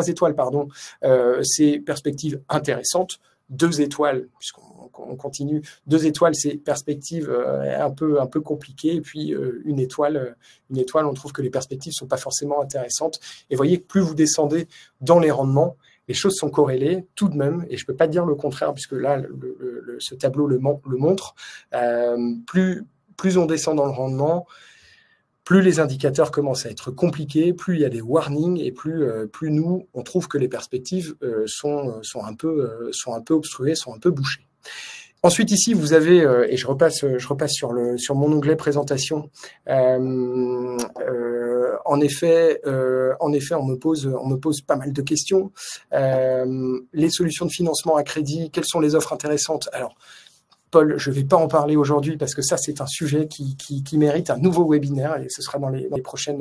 étoiles, pardon, c'est perspectives intéressantes. 2 étoiles, puisqu'on continue. 2 étoiles, c'est perspectives un peu compliquées. Et puis une étoile, on trouve que les perspectives sont pas forcément intéressantes. Et vous voyez que plus vous descendez dans les rendements, les choses sont corrélées tout de même. Et je peux pas dire le contraire, puisque là, ce tableau le montre. Plus on descend dans le rendement, plus les indicateurs commencent à être compliqués, plus il y a des warnings et plus nous, on trouve que les perspectives sont un peu obstruées, sont un peu bouchées. Ensuite, ici, vous avez, et je repasse sur mon onglet présentation. En effet, on me pose pas mal de questions. Les solutions de financement à crédit, quelles sont les offres intéressantes? Alors, Paul, je ne vais pas en parler aujourd'hui parce que ça, c'est un sujet qui mérite un nouveau webinaire et ce sera dans les prochains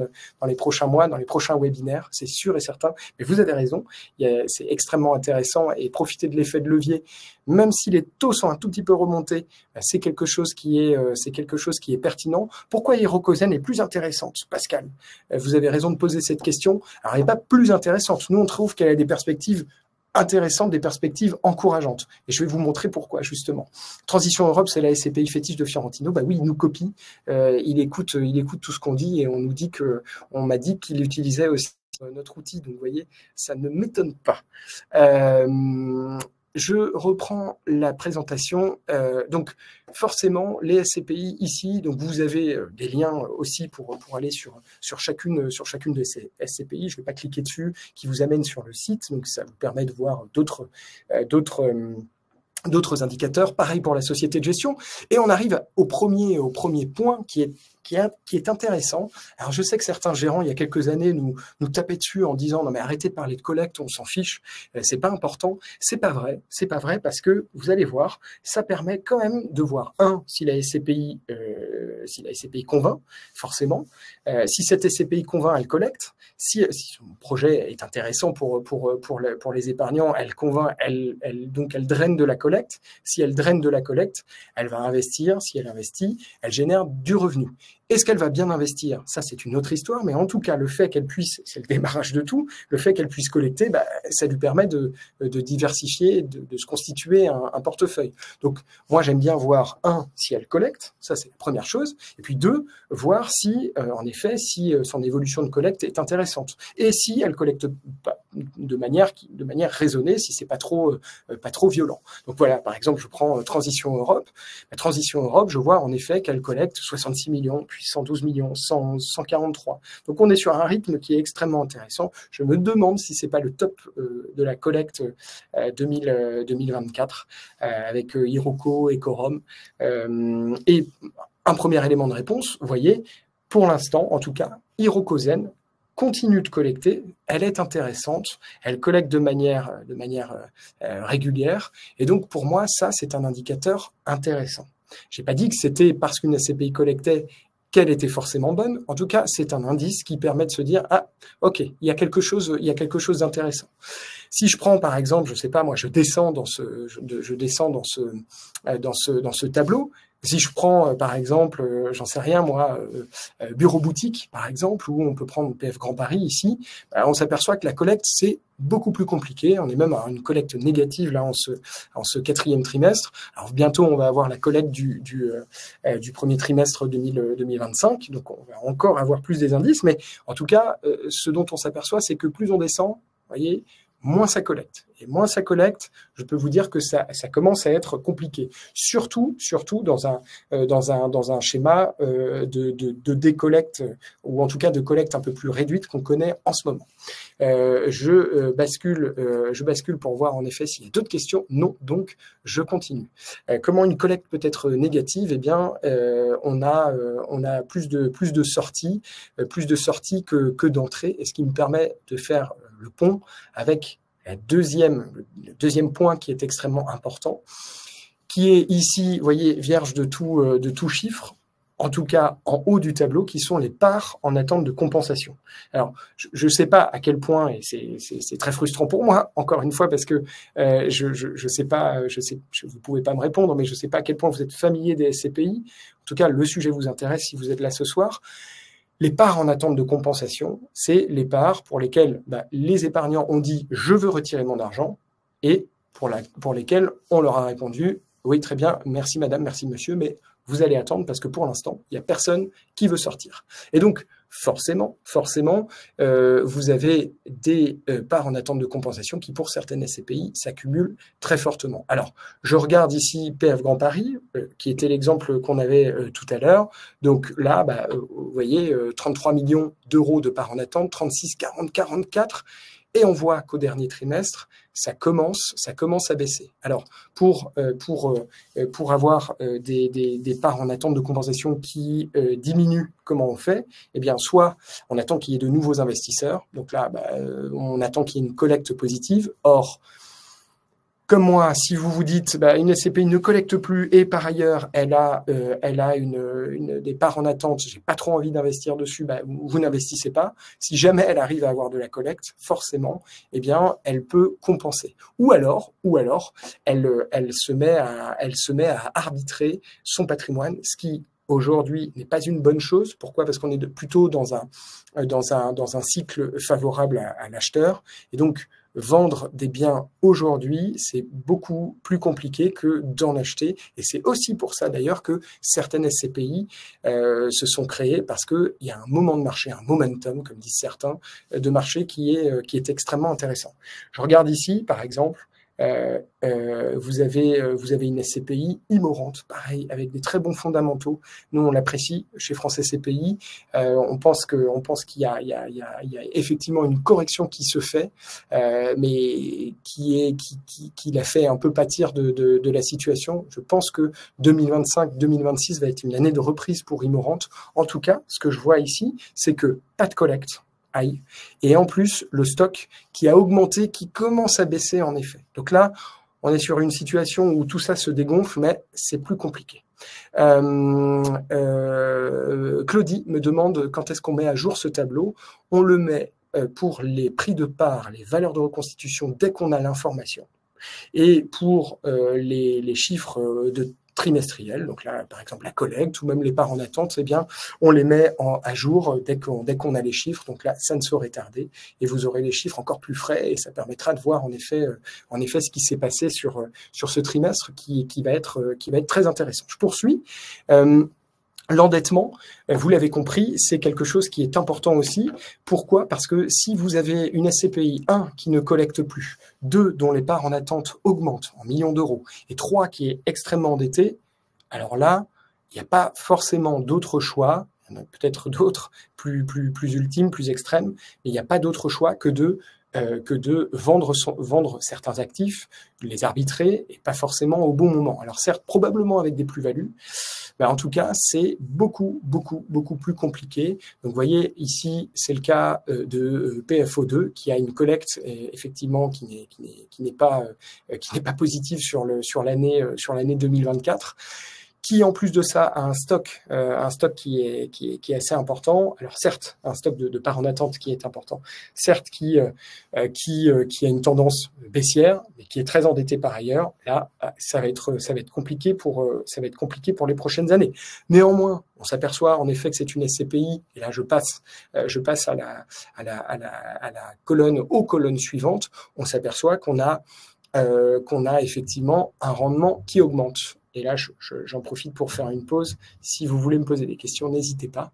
mois, dans les prochains webinaires, c'est sûr et certain. Mais vous avez raison, c'est extrêmement intéressant et profiter de l'effet de levier, même si les taux sont un tout petit peu remontés, c'est quelque chose qui est pertinent. Pourquoi Hirokozen est plus intéressante, Pascal? Vous avez raison de poser cette question. Alors, elle n'est pas plus intéressante. Nous, on trouve qu'elle a des perspectives intéressantes, des perspectives encourageantes. Et je vais vous montrer pourquoi, justement. Transition Europe, c'est la SCPI fétiche de Fiorentino. Oui, il nous copie, il écoute tout ce qu'on dit et on m'a dit qu'il utilisait aussi notre outil. Donc, vous voyez, ça ne m'étonne pas. Je reprends la présentation. Donc, forcément, les SCPI ici, donc vous avez des liens aussi pour aller sur chacune de ces SCPI. Je ne vais pas cliquer dessus, qui vous amène sur le site. Donc, ça vous permet de voir d'autres indicateurs. Pareil pour la société de gestion. Et on arrive au premier point qui est qui est intéressant. Alors, je sais que certains gérants, il y a quelques années, nous tapaient dessus en disant « Non, mais arrêtez de parler de collecte, on s'en fiche, c'est pas important. » C'est pas vrai parce que, vous allez voir, ça permet quand même de voir, si la SCPI convainc, forcément, si cette SCPI convainc, elle collecte, si son projet est intéressant pour les épargnants, elle convainc, donc elle draine de la collecte. Si elle draine de la collecte, elle va investir. Si elle investit, elle génère du revenu. Est-ce qu'elle va bien investir? Ça, c'est une autre histoire, mais en tout cas, le fait qu'elle puisse, c'est le démarrage de tout, le fait qu'elle puisse collecter, ça lui permet de diversifier, de se constituer un portefeuille. Donc, moi, j'aime bien voir, si elle collecte, ça c'est la première chose, et puis 2, voir si, en effet, si son évolution de collecte est intéressante, et si elle collecte pas de manière raisonnée, si c'est pas trop violent. Donc voilà, par exemple, je prends Transition Europe. La Transition Europe, je vois en effet qu'elle collecte 66 millions, puis 112 millions, 143. Donc on est sur un rythme qui est extrêmement intéressant. Je me demande si c'est pas le top de la collecte 2024 avec Iroko et Corum. Et un premier élément de réponse, vous voyez, pour l'instant, en tout cas, Irokozen continue de collecter, elle est intéressante, elle collecte de manière régulière, et donc pour moi, ça, c'est un indicateur intéressant. J'ai pas dit que c'était parce qu'une SCPI collectait qu'elle était forcément bonne. En tout cas, c'est un indice qui permet de se dire ok, il y a quelque chose d'intéressant. Si je prends par exemple, je sais pas moi, je descends dans ce tableau. Si je prends par exemple, j'en sais rien moi, Bureau Boutique par exemple, où on peut prendre PF Grand Paris ici, on s'aperçoit que la collecte c'est beaucoup plus compliqué. On est même à une collecte négative là en ce quatrième trimestre. Alors bientôt on va avoir la collecte du premier trimestre 2025, donc on va encore avoir plus des indices. Mais en tout cas, ce dont on s'aperçoit, c'est que plus on descend, vous voyez, moins ça collecte. Et moins ça collecte, je peux vous dire que ça commence à être compliqué. Surtout dans un schéma de décollecte, ou en tout cas de collecte un peu plus réduite qu'on connaît en ce moment. Je bascule pour voir en effet s'il y a d'autres questions. Non, donc je continue. Comment une collecte peut être négative? Eh bien, on a plus de sorties que d'entrées, et ce qui me permet de faire le pont avec le deuxième point qui est extrêmement important, qui est ici, vous voyez, vierge de tout chiffre, en tout cas en haut du tableau, qui sont les parts en attente de compensation. Alors, je ne sais pas à quel point, et c'est très frustrant pour moi, encore une fois, parce que je sais pas, vous pouvez pas me répondre, mais je ne sais pas à quel point vous êtes familier des SCPI. En tout cas, le sujet vous intéresse si vous êtes là ce soir. Les parts en attente de compensation, c'est les parts pour lesquelles les épargnants ont dit « je veux retirer mon argent » et pour lesquelles on leur a répondu « oui, très bien, merci madame, merci monsieur, mais vous allez attendre parce que pour l'instant, il n'y a personne qui veut sortir. » Et donc, forcément, vous avez des parts en attente de compensation qui, pour certaines SCPI, s'accumulent très fortement. Alors, je regarde ici PF Grand Paris, qui était l'exemple qu'on avait tout à l'heure. Donc là, vous voyez, 33 millions d'euros de parts en attente, 36, 40, 44. Et on voit qu'au dernier trimestre, ça commence à baisser. Alors, pour avoir des parts en attente de compensation qui diminuent, comment on fait? Eh bien, soit on attend qu'il y ait de nouveaux investisseurs. Donc là, on attend qu'il y ait une collecte positive. Or, comme moi, si vous vous dites une SCPI ne collecte plus et par ailleurs elle a des parts en attente, j'ai pas trop envie d'investir dessus, vous n'investissez pas. Si jamais elle arrive à avoir de la collecte, forcément, eh bien elle peut compenser. Ou alors elle se met à arbitrer son patrimoine, ce qui aujourd'hui n'est pas une bonne chose. Pourquoi? Parce qu'on est plutôt dans un cycle favorable à l'acheteur, et donc vendre des biens aujourd'hui, c'est beaucoup plus compliqué que d'en acheter. Et c'est aussi pour ça d'ailleurs que certaines SCPI se sont créées, parce qu'il y a un moment de marché, un momentum, comme disent certains, de marché qui est extrêmement intéressant. Je regarde ici, par exemple, vous avez une SCPI immorante, pareil, avec des très bons fondamentaux. Nous, on l'apprécie chez France SCPI. On pense qu'il y a effectivement une correction qui se fait, mais qui l'a fait un peu pâtir de la situation. Je pense que 2025-2026 va être une année de reprise pour Immorante. En tout cas, ce que je vois ici, c'est que pas de collecte. Et en plus, le stock qui a augmenté, qui commence à baisser en effet. Donc là, on est sur une situation où tout ça se dégonfle, mais c'est plus compliqué. Claudie me demande quand est-ce qu'on met à jour ce tableau. On le met pour les prix de part, les valeurs de reconstitution dès qu'on a l'information. Et pour les chiffres de trimestriels, donc là, par exemple, la collecte ou même les parts en attente, eh bien, on les met à jour dès qu'on a les chiffres. Donc là, ça ne saurait tarder et vous aurez les chiffres encore plus frais et ça permettra de voir en effet ce qui s'est passé sur ce trimestre qui va être très intéressant. Je poursuis. L'endettement, vous l'avez compris, c'est quelque chose qui est important aussi. Pourquoi? Parce que si vous avez une SCPI, 1, qui ne collecte plus, 2, dont les parts en attente augmentent en millions d'euros, et 3, qui est extrêmement endetté, alors là, il n'y a pas forcément d'autre choix, il y en a peut-être d'autres plus ultimes, plus extrêmes, mais il n'y a pas d'autre choix que de vendre certains actifs, les arbitrer, et pas forcément au bon moment. Alors certes, probablement avec des plus-values, mais en tout cas, c'est beaucoup plus compliqué. Donc, vous voyez, ici, c'est le cas de PFO2, qui a une collecte, effectivement, qui n'est pas positive sur l'année 2024. Qui en plus de ça a un stock qui est assez important. Alors certes, un stock de parts en attente qui est important, certes qui a une tendance baissière, mais qui est très endetté par ailleurs. Là, ça va être compliqué pour les prochaines années. Néanmoins, on s'aperçoit en effet que c'est une SCPI. Et là, je passe à la colonne aux colonnes suivantes. On s'aperçoit qu'on a effectivement un rendement qui augmente. Et là, j'en profite pour faire une pause. Si vous voulez me poser des questions, n'hésitez pas.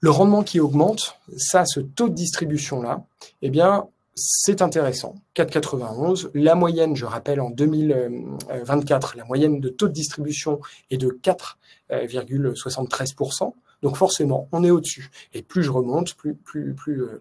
Le rendement qui augmente, ça, ce taux de distribution-là, eh bien, c'est intéressant. 4,91. La moyenne, je rappelle, en 2024, la moyenne de taux de distribution est de 4,73%. Donc forcément, on est au-dessus. Et plus je remonte, plus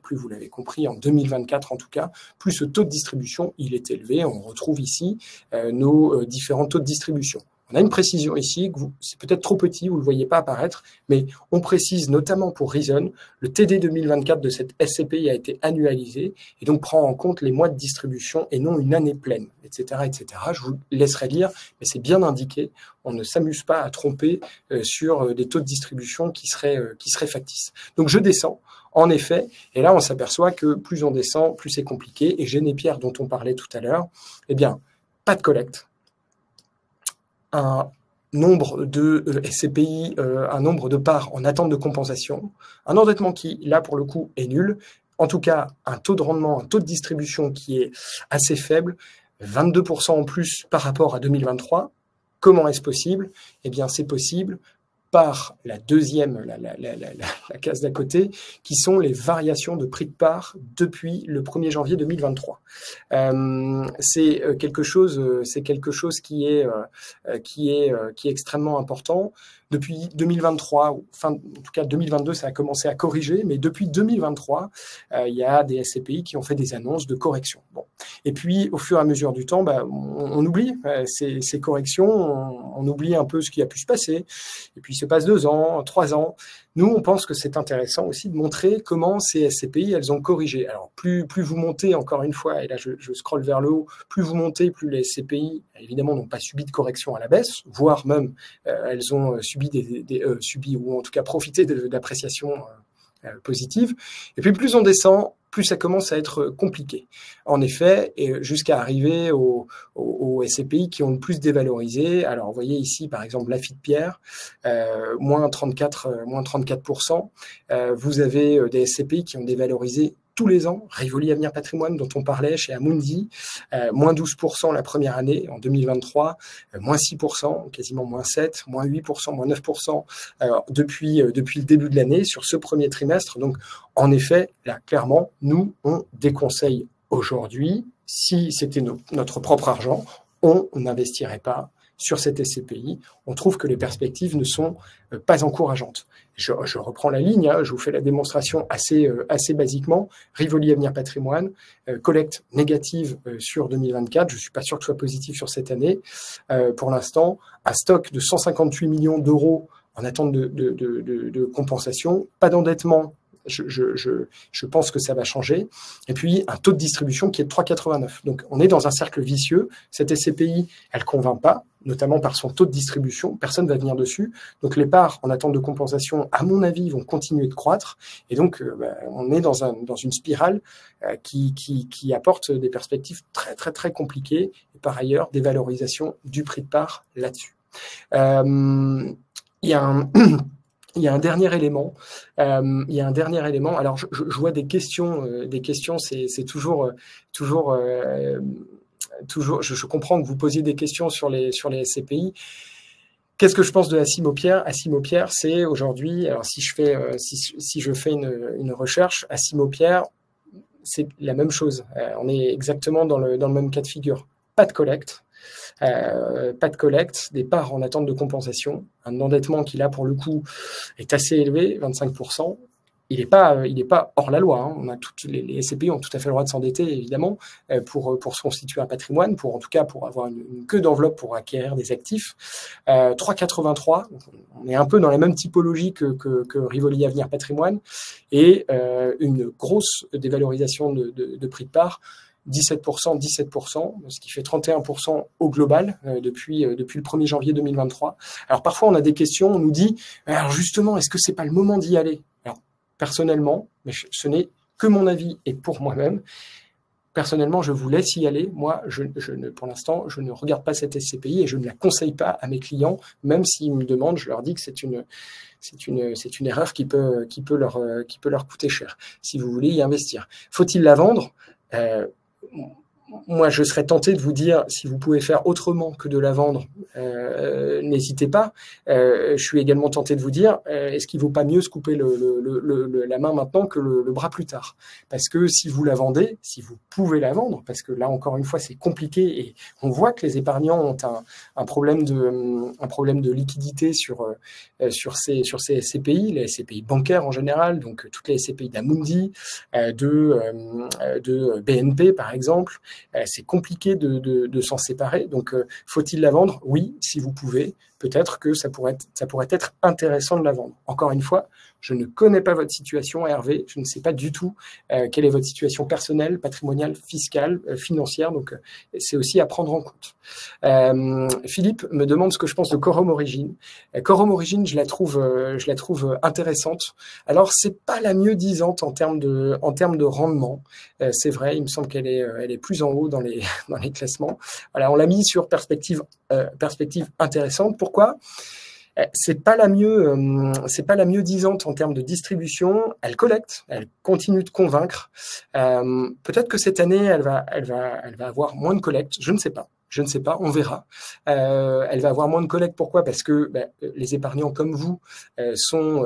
vous l'avez compris, en 2024 en tout cas, plus ce taux de distribution, il est élevé. On retrouve ici nos différents taux de distribution. On a une précision ici, c'est peut-être trop petit, vous ne le voyez pas apparaître, mais on précise notamment pour Reason, le TD 2024 de cette SCPI a été annualisé et donc prend en compte les mois de distribution et non une année pleine, etc. etc. Je vous laisserai lire, mais c'est bien indiqué. On ne s'amuse pas à tromper sur des taux de distribution qui seraient factices. Donc je descends, en effet, et là on s'aperçoit que plus on descend, plus c'est compliqué. Et Génépierre, dont on parlait tout à l'heure, eh bien, pas de collecte. Un nombre de SCPI, un nombre de parts en attente de compensation, un endettement qui, là, pour le coup, est nul. En tout cas, un taux de rendement, un taux de distribution qui est assez faible, 22% en plus par rapport à 2023. Comment est-ce possible? Eh bien, c'est possible par la deuxième, la case d'à côté, qui sont les variations de prix de part depuis le 1er janvier 2023. C'est quelque chose qui est extrêmement important. Depuis 2023, en tout cas 2022, ça a commencé à corriger, mais depuis 2023, il y a des SCPI qui ont fait des annonces de correction. Bon. Et puis, au fur et à mesure du temps, on oublie ces corrections, on oublie un peu ce qui a pu se passer. Et puis, il se passe 2 ans, 3 ans. Nous, on pense que c'est intéressant aussi de montrer comment ces SCPI, elles ont corrigé. Alors, plus vous montez, encore une fois, et là, je scrolle vers le haut, plus vous montez, plus les SCPI, évidemment, n'ont pas subi de correction à la baisse, voire même, elles ont subi ou en tout cas profité d'appréciations positives. Et puis, plus on descend, plus ça commence à être compliqué. En effet, jusqu'à arriver aux SCPI qui ont le plus dévalorisé. Alors, vous voyez ici, par exemple, Lafite-Pierre, moins 34%. Vous avez des SCPI qui ont dévalorisé tous les ans. Rivoli Avenir Patrimoine, dont on parlait chez Amundi, moins 12% la première année, en 2023, moins 6%, quasiment moins 7%, moins 8%, moins 9% depuis le début de l'année, sur ce premier trimestre. Donc, en effet, là, clairement, nous, on déconseille aujourd'hui, si c'était notre propre argent, on n'investirait pas sur cette SCPI. On trouve que les perspectives ne sont pas encourageantes. Je reprends la ligne, je vous fais la démonstration assez basiquement. Rivoli Avenir Patrimoine, collecte négative sur 2024. Je ne suis pas sûr que ce soit positif sur cette année. Pour l'instant, un stock de 158 millions d'euros en attente de compensation, pas d'endettement. Je pense que ça va changer. Et puis, un taux de distribution qui est de 3,89. Donc, on est dans un cercle vicieux. Cette SCPI, elle ne convainc pas, notamment par son taux de distribution. Personne ne va venir dessus. Donc, les parts en attente de compensation, à mon avis, vont continuer de croître. Et donc, on est dans une spirale qui apporte des perspectives très, très, très compliquées. Et par ailleurs, des valorisations du prix de part là-dessus. Il y a un dernier élément. Alors, je vois des questions. C'est toujours. Je comprends que vous posiez des questions sur les SCPI. Qu'est-ce que je pense de Assimo-Pierre? Assimo-Pierre, c'est aujourd'hui. Alors, si je fais une recherche, Assimo-Pierre, c'est la même chose. On est exactement dans le même cas de figure. Pas de collecte. Des parts en attente de compensation, un endettement qui là pour le coup est assez élevé, 25%. Il n'est pas hors la loi. On a les SCPI ont tout à fait le droit de s'endetter évidemment pour se constituer un patrimoine, en tout cas pour avoir une queue d'enveloppe pour acquérir des actifs. 3,83, on est un peu dans la même typologie que Rivoli Avenir Patrimoine et une grosse dévalorisation de prix de part. 17%, ce qui fait 31% au global depuis le 1er janvier 2023. Alors parfois on a des questions, on nous dit alors justement est-ce que c'est pas le moment d'y aller? Alors personnellement, mais ce n'est que mon avis et pour moi-même, personnellement je vous laisse y aller. Moi pour l'instant je ne regarde pas cette SCPI et je ne la conseille pas à mes clients, même s'ils me demandent, je leur dis que c'est une erreur qui peut leur coûter cher si vous voulez y investir. Faut-il la vendre? Moi, je serais tenté de vous dire, si vous pouvez faire autrement que de la vendre, n'hésitez pas. Je suis également tenté de vous dire, est-ce qu'il ne vaut pas mieux se couper la main maintenant que le bras plus tard? Parce que si vous la vendez, si vous pouvez la vendre, parce que là, encore une fois, c'est compliqué et on voit que les épargnants ont un problème de liquidité sur ces SCPI, les SCPI bancaires en général, donc toutes les SCPI d'Amundi, de BNP par exemple. C'est compliqué de s'en séparer. Donc, faut-il la vendre? Oui, si vous pouvez. Peut-être que ça pourrait être intéressant de la vendre. Encore une fois, je ne connais pas votre situation, Hervé. Je ne sais pas du tout quelle est votre situation personnelle, patrimoniale, fiscale, financière. Donc, c'est aussi à prendre en compte. Philippe me demande ce que je pense de Quorum Origine. Quorum Origine, je la trouve intéressante. Alors, c'est pas la mieux disante en termes de rendement. C'est vrai, il me semble qu'elle est plus en haut dans les classements. Voilà, on l'a mis sur perspective intéressante. Pourquoi? C'est pas la mieux disante en termes de distribution. Elle collecte, elle continue de convaincre. Peut-être que cette année, elle va avoir moins de collecte. Je ne sais pas, on verra. Elle va avoir moins de collecte. Pourquoi? Parce que les épargnants comme vous sont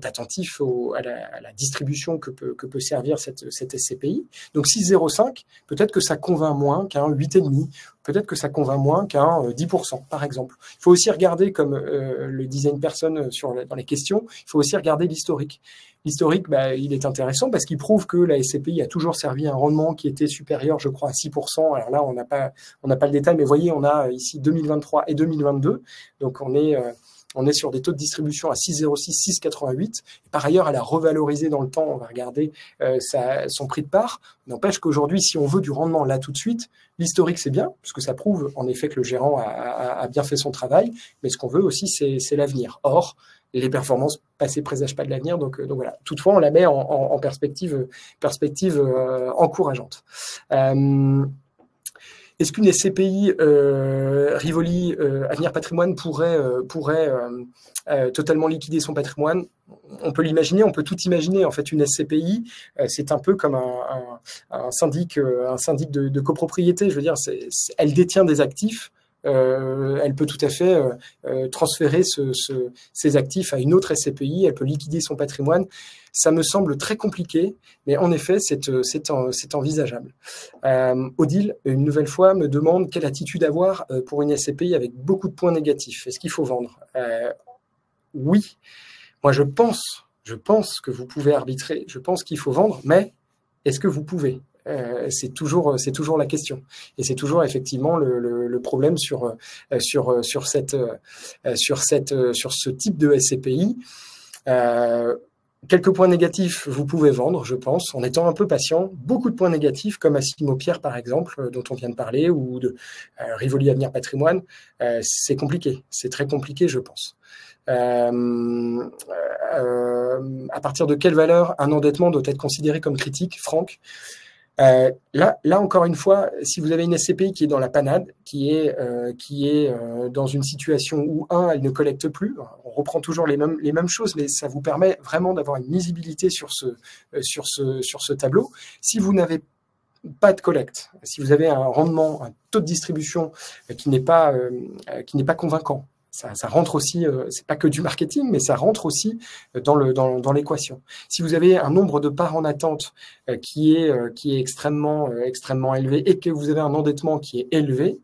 attentifs à la distribution que peut servir cette SCPI. Donc 6,05, peut-être que ça convainc moins qu'un 8,5. Peut-être que ça convainc moins qu'un 10%, par exemple. Il faut aussi regarder, comme le disait une personne dans les questions, il faut aussi regarder l'historique. L'historique, il est intéressant parce qu'il prouve que la SCPI a toujours servi un rendement qui était supérieur, je crois, à 6%. Alors là, on n'a pas le détail, mais vous voyez, on a ici 2023 et 2022. Donc, on est sur des taux de distribution à 6,06, 6,88. Par ailleurs, elle a revalorisé dans le temps. On va regarder son prix de part. N'empêche qu'aujourd'hui, si on veut du rendement là tout de suite, l'historique, c'est bien, parce que ça prouve en effet que le gérant a bien fait son travail. Mais ce qu'on veut aussi, c'est l'avenir. Or, les performances passées présagent pas de l'avenir. Donc voilà. Toutefois, on la met en perspective encourageante. Est-ce qu'une SCPI Rivoli Avenir Patrimoine pourrait totalement liquider son patrimoine? On peut l'imaginer, on peut tout imaginer. En fait, une SCPI, c'est un peu comme un syndic de copropriété. Je veux dire, elle détient des actifs. elle peut tout à fait transférer ses actifs à une autre SCPI, elle peut liquider son patrimoine. Ça me semble très compliqué, mais en effet, c'est envisageable. Odile, une nouvelle fois, me demande quelle attitude avoir pour une SCPI avec beaucoup de points négatifs. Est-ce qu'il faut vendre? Oui, moi je pense que vous pouvez arbitrer, je pense qu'il faut vendre, mais est-ce que vous pouvez? C'est toujours la question, et c'est toujours effectivement le problème sur ce type de SCPI. Quelques points négatifs, vous pouvez vendre, je pense, en étant un peu patient. Beaucoup de points négatifs, comme Assimo Pierre, par exemple, dont on vient de parler, ou de Rivoli Avenir Patrimoine, c'est compliqué. C'est très compliqué, je pense. À partir de quelle valeur un endettement doit être considéré comme critique, Franck? Là, encore une fois, si vous avez une SCPI qui est dans la panade, qui est dans une situation où, elle ne collecte plus, on reprend toujours les mêmes choses, mais ça vous permet vraiment d'avoir une lisibilité sur ce tableau. Si vous n'avez pas de collecte, si vous avez un rendement, un taux de distribution qui n'est pas convaincant, ça rentre aussi, c'est pas que du marketing, mais ça rentre aussi dans l'équation. Si vous avez un nombre de parts en attente qui est extrêmement élevé, et que vous avez un endettement qui est élevé,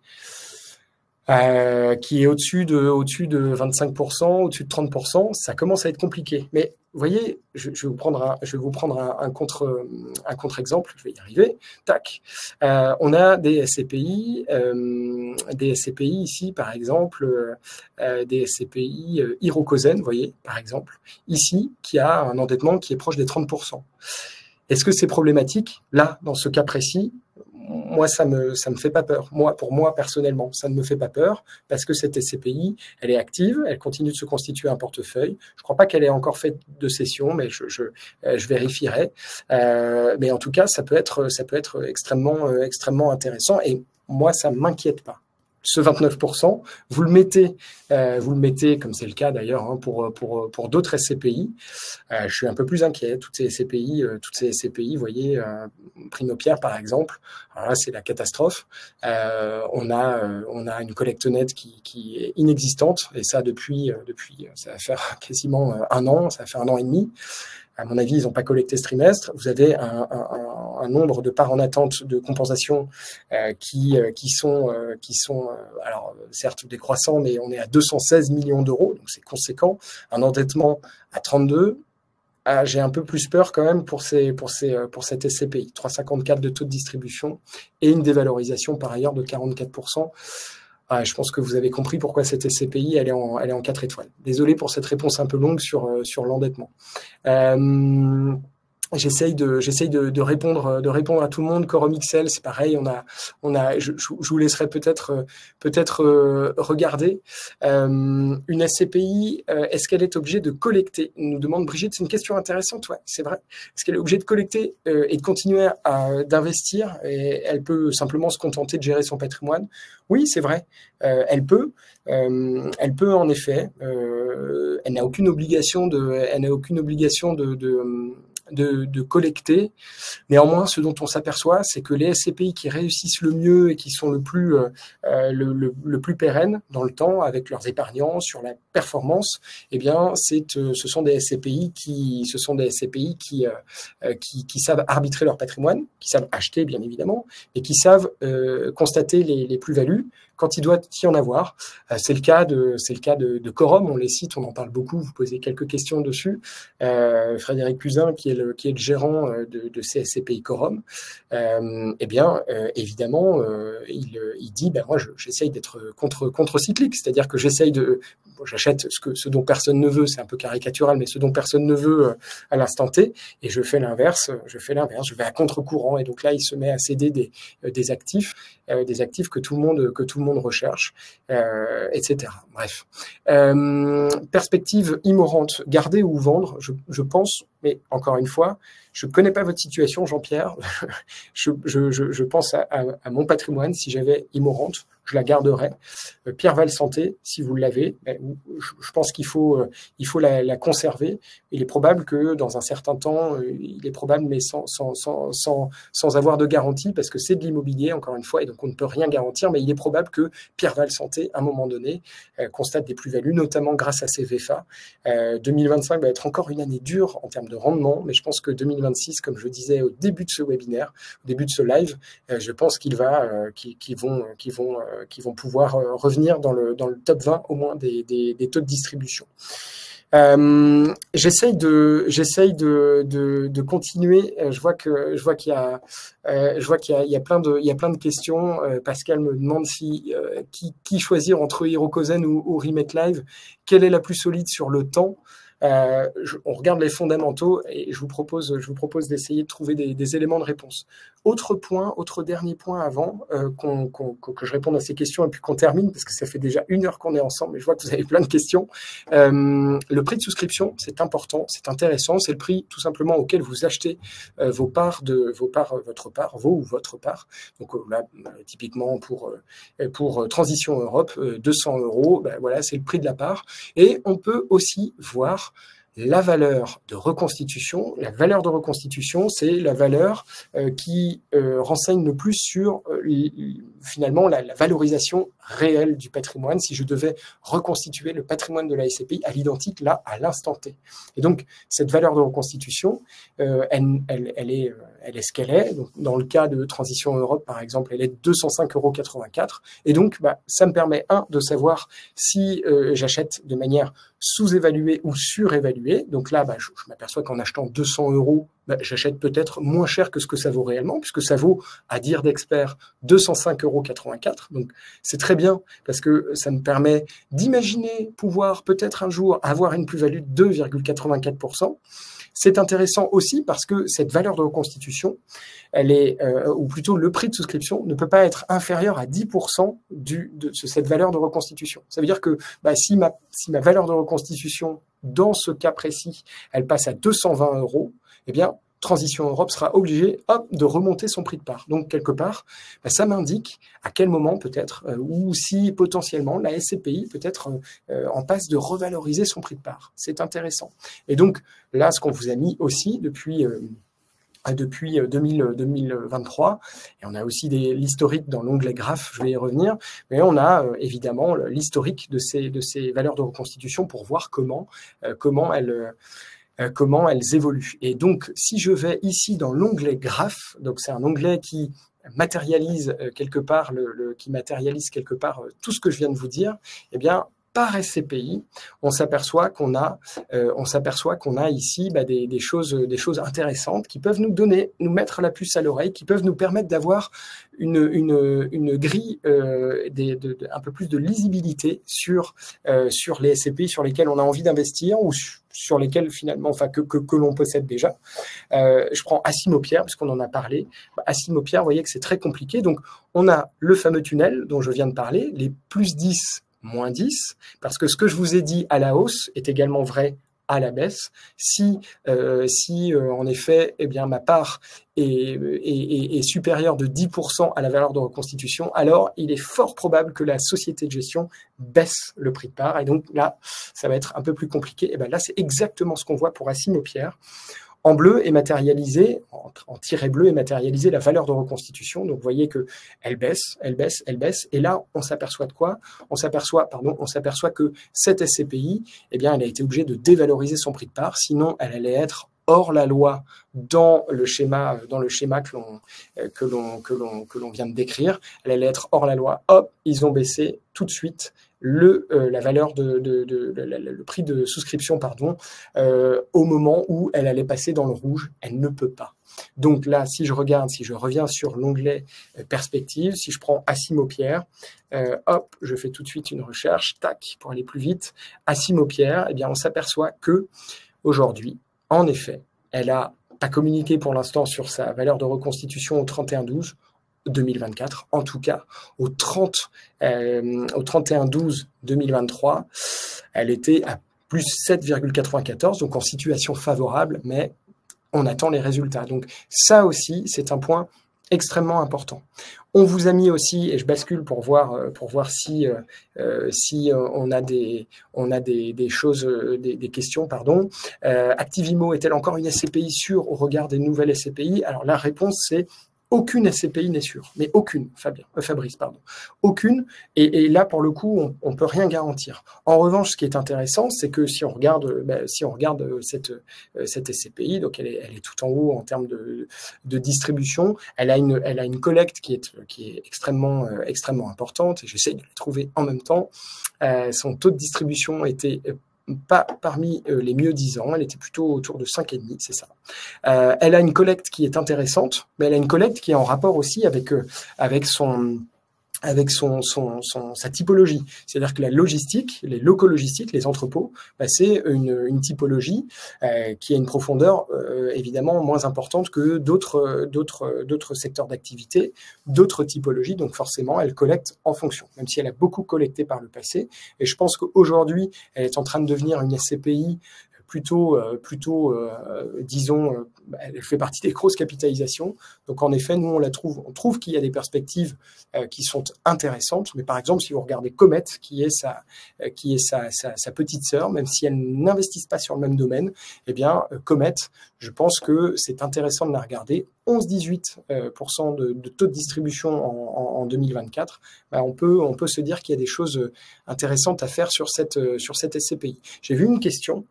qui est au-dessus de 25%, au-dessus de 30%, ça commence à être compliqué. Mais vous voyez, je vais vous prendre un contre-exemple, je vais y arriver. Tac. On a des SCPI ici, par exemple, des SCPI Hirokozen, vous voyez, par exemple, ici, qui a un endettement qui est proche des 30%. Est-ce que c'est problématique? Là, dans ce cas précis, moi, ça me fait pas peur. Pour moi, personnellement, ça ne me fait pas peur parce que cette SCPI, elle est active, elle continue de se constituer un portefeuille. Je crois pas qu'elle ait encore fait de cession, mais je vérifierai. Mais en tout cas, ça peut être extrêmement intéressant, et moi, ça m'inquiète pas. Ce 29%, vous le mettez comme c'est le cas d'ailleurs pour d'autres SCPI. Je suis un peu plus inquiet. Toutes ces SCPI, vous voyez, Primo Pierre par exemple, alors là c'est la catastrophe. On a une collecte nette qui est inexistante, et ça depuis ça va faire quasiment un an, ça va faire un an et demi. À mon avis, ils n'ont pas collecté ce trimestre. Vous avez un nombre de parts en attente de compensation qui sont alors certes décroissants, mais on est à 216 millions d'euros, donc c'est conséquent. Un endettement à 32. J'ai un peu plus peur quand même pour cette SCPI. 3,54 de taux de distribution et une dévalorisation par ailleurs de 44%. Je pense que vous avez compris pourquoi cette SCPI elle est en 4 étoiles. Désolé pour cette réponse un peu longue sur l'endettement. J'essaye de répondre à tout le monde. Quorum XL, c'est pareil. Je vous laisserai peut-être regarder une SCPI. Est-ce qu'elle est obligée de collecter? Nous demande Brigitte. C'est une question intéressante. Ouais, c'est vrai. Est-ce qu'elle est obligée de collecter et de continuer d'investir, et elle peut simplement se contenter de gérer son patrimoine? Oui, c'est vrai. Elle peut en effet. Elle n'a aucune obligation de collecter. Néanmoins, ce dont on s'aperçoit, c'est que les SCPI qui réussissent le mieux et qui sont le plus pérennes dans le temps, avec leurs épargnants sur la performance, eh bien, ce sont des SCPI qui savent arbitrer leur patrimoine, qui savent acheter bien évidemment, et qui savent constater les plus-values quand il doit y en avoir. C'est le cas de Quorum, on les cite, on en parle beaucoup, vous posez quelques questions dessus. Frédéric Cusin, qui est le gérant de CSCPI Quorum, évidemment, il dit, moi j'essaye d'être contre-cyclique, c'est-à-dire que j'achète ce dont personne ne veut, c'est un peu caricatural, mais ce dont personne ne veut à l'instant T, et je fais l'inverse, je vais à contre-courant, et donc là il se met à céder des actifs que tout le monde recherche, etc. Bref. Perspective immorante, garder ou vendre, je pense, mais encore une fois, je ne connais pas votre situation, Jean-Pierre. je pense à mon patrimoine. Si j'avais immorante, je la garderai. Pierreval Santé, si vous l'avez, je pense qu'il faut la conserver. Il est probable que dans un certain temps, il est probable, mais sans avoir de garantie, parce que c'est de l'immobilier, encore une fois, et donc on ne peut rien garantir, mais il est probable que Pierreval Santé, à un moment donné, constate des plus-values, notamment grâce à ses VFA. 2025 va être encore une année dure en termes de rendement, mais je pense que 2026, comme je disais au début de ce webinaire, au début de ce live, je pense qu'ils vont pouvoir revenir dans le top 20 au moins des taux de distribution. J'essaye de continuer. Je vois qu'il y a plein de questions. Pascal me demande qui choisir entre Hirokozen ou Remet Live. Quelle est la plus solide sur le temps? On regarde les fondamentaux et je vous propose d'essayer de trouver des éléments de réponse. Autre dernier point avant que je réponde à ces questions et puis qu'on termine, parce que ça fait déjà 1 heure qu'on est ensemble et je vois que vous avez plein de questions. Le prix de souscription, c'est important, c'est intéressant, c'est le prix tout simplement auquel vous achetez votre part. Donc là, typiquement pour Transition Europe, 200 €, voilà, c'est le prix de la part. Et on peut aussi voir la valeur de reconstitution. La valeur de reconstitution, c'est la valeur qui renseigne le plus sur finalement la valorisation réelle du patrimoine si je devais reconstituer le patrimoine de la SCPI à l'identique là, à l'instant T. Et donc, cette valeur de reconstitution, elle est ce qu'elle est. Donc, dans le cas de Transition Europe, par exemple, elle est 205,84 €. Et donc, ça me permet, de savoir si j'achète de manière sous-évaluée ou surévaluée. Donc là, je m'aperçois qu'en achetant 200 €, j'achète peut-être moins cher que ce que ça vaut réellement, puisque ça vaut, à dire d'experts, 205,84 €. Donc, c'est très bien, parce que ça me permet d'imaginer pouvoir peut-être un jour avoir une plus-value de 2,84%. C'est intéressant aussi parce que cette valeur de reconstitution, elle est, ou plutôt le prix de souscription, ne peut pas être inférieur à 10% de cette valeur de reconstitution. Ça veut dire que si ma valeur de reconstitution, dans ce cas précis, elle passe à 220 €, eh bien, Transition Europe sera obligée de remonter son prix de part. Donc, quelque part, ça m'indique à quel moment peut-être, ou si potentiellement la SCPI peut être en passe de revaloriser son prix de part. C'est intéressant. Et donc, là, ce qu'on vous a mis aussi depuis 2023, et on a aussi l'historique dans l'onglet graphes, je vais y revenir, mais on a évidemment l'historique de ces valeurs de reconstitution pour voir comment elles évoluent. Et donc, si je vais ici dans l'onglet graphes, donc c'est un onglet qui matérialise quelque part tout ce que je viens de vous dire, eh bien, par SCPI, on s'aperçoit qu'on a ici des choses intéressantes qui peuvent nous mettre la puce à l'oreille, qui peuvent nous permettre d'avoir une grille un peu plus de lisibilité sur les SCPI sur lesquels on a envie d'investir ou sur lesquels finalement, que l'on possède déjà. Je prends Assimo-Pierre, parce qu'on en a parlé. Assimo-Pierre, vous voyez que c'est très compliqué. Donc, on a le fameux tunnel dont je viens de parler, les plus 10, moins 10, parce que ce que je vous ai dit à la hausse est également vrai à la baisse. Si en effet, ma part est supérieure de 10% à la valeur de reconstitution, alors il est fort probable que la société de gestion baisse le prix de part. Et donc là, ça va être un peu plus compliqué. Et là, c'est exactement ce qu'on voit pour Assimo-Pierre. En bleu est matérialisé, en tiret bleu est matérialisé la valeur de reconstitution. Donc, vous voyez que elle baisse. Et là, on s'aperçoit de quoi? On s'aperçoit que cette SCPI, elle a été obligée de dévaloriser son prix de part. Sinon, elle allait être hors la loi dans le schéma que l'on vient de décrire. Elle allait être hors la loi. Hop, ils ont baissé tout de suite la valeur le prix de souscription, au moment où elle allait passer dans le rouge. Elle ne peut pas. Donc là, si je reviens sur l'onglet perspective, si je prends Assimo-Pierre, je fais tout de suite une recherche, tac, pour aller plus vite. Assimo-Pierre, on s'aperçoit que aujourd'hui, en effet, elle n'a pas communiqué pour l'instant sur sa valeur de reconstitution au 31/12. 2024, en tout cas au 31/12/2023, elle était à plus 7,94, donc en situation favorable, mais on attend les résultats. Donc ça aussi, c'est un point extrêmement important. On vous a mis aussi, et je bascule pour voir si on a des choses, des questions, pardon. Activimo est-elle encore une SCPI sûre au regard des nouvelles SCPI? Alors la réponse c'est aucune SCPI n'est sûre, mais aucune, Fabrice, pardon, aucune. Et là, pour le coup, on peut rien garantir. En revanche, ce qui est intéressant, c'est que si on regarde cette SCPI, donc elle est tout en haut en termes de distribution, elle a une collecte qui est extrêmement importante. Et j'essaie de la trouver en même temps. Son taux de distribution était pas parmi les mieux disants, elle était plutôt autour de 5,5, c'est ça. Elle a une collecte qui est intéressante, mais elle a une collecte qui est en rapport aussi avec sa typologie. C'est-à-dire que la logistique, les locaux logistiques, les entrepôts, c'est une typologie qui a une profondeur évidemment moins importante que d'autres secteurs d'activité, d'autres typologies. Donc forcément, elle collecte en fonction, même si elle a beaucoup collecté par le passé. Et je pense qu'aujourd'hui, elle est en train de devenir une SCPI disons, elle fait partie des grosses capitalisations. Donc, en effet, nous, on trouve qu'il y a des perspectives qui sont intéressantes. Mais par exemple, si vous regardez Comet, qui est sa petite sœur, même si elles n'investissent pas sur le même domaine, eh bien, Comet, je pense que c'est intéressant de la regarder. 11-18% de taux de distribution en 2024, on peut se dire qu'il y a des choses intéressantes à faire sur cette SCPI. J'ai vu une question,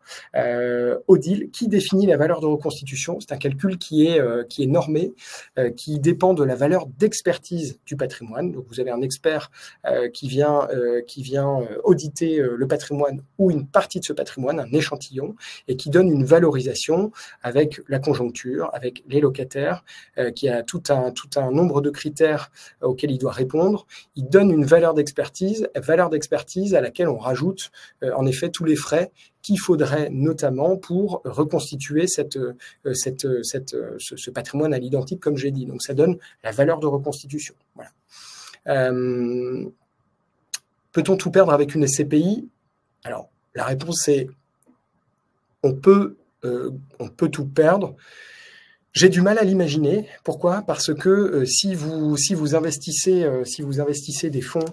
Odile, qui définit la valeur de reconstitution? C'est un calcul qui est normé, qui dépend de la valeur d'expertise du patrimoine. Donc vous avez un expert qui vient auditer le patrimoine ou une partie de ce patrimoine, un échantillon, et qui donne une valorisation avec la conjoncture, avec les locataires, qui a tout un nombre de critères auxquels il doit répondre. Il donne une valeur d'expertise à laquelle on rajoute en effet tous les frais qu'il faudrait notamment pour reconstituer ce patrimoine à l'identique, comme j'ai dit. Donc ça donne la valeur de reconstitution. Voilà. Peut-on tout perdre avec une SCPI? Alors la réponse est on peut tout perdre. J'ai du mal à l'imaginer. Pourquoi? Parce que si vous investissez des fonds,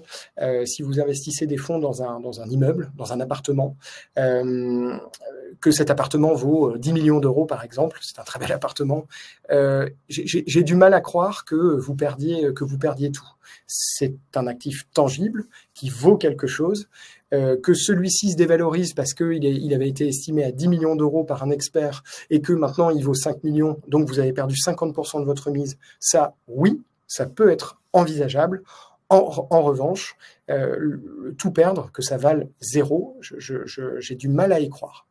dans un immeuble, dans un appartement, que cet appartement vaut 10 millions d'euros par exemple, c'est un très bel appartement, j'ai du mal à croire que vous perdiez tout. C'est un actif tangible qui vaut quelque chose. Que celui-ci se dévalorise parce qu'il avait été estimé à 10 millions d'euros par un expert et que maintenant il vaut 5 millions, donc vous avez perdu 50% de votre mise, ça, oui, ça peut être envisageable. En revanche, tout perdre, que ça vale zéro, j'ai du mal à y croire.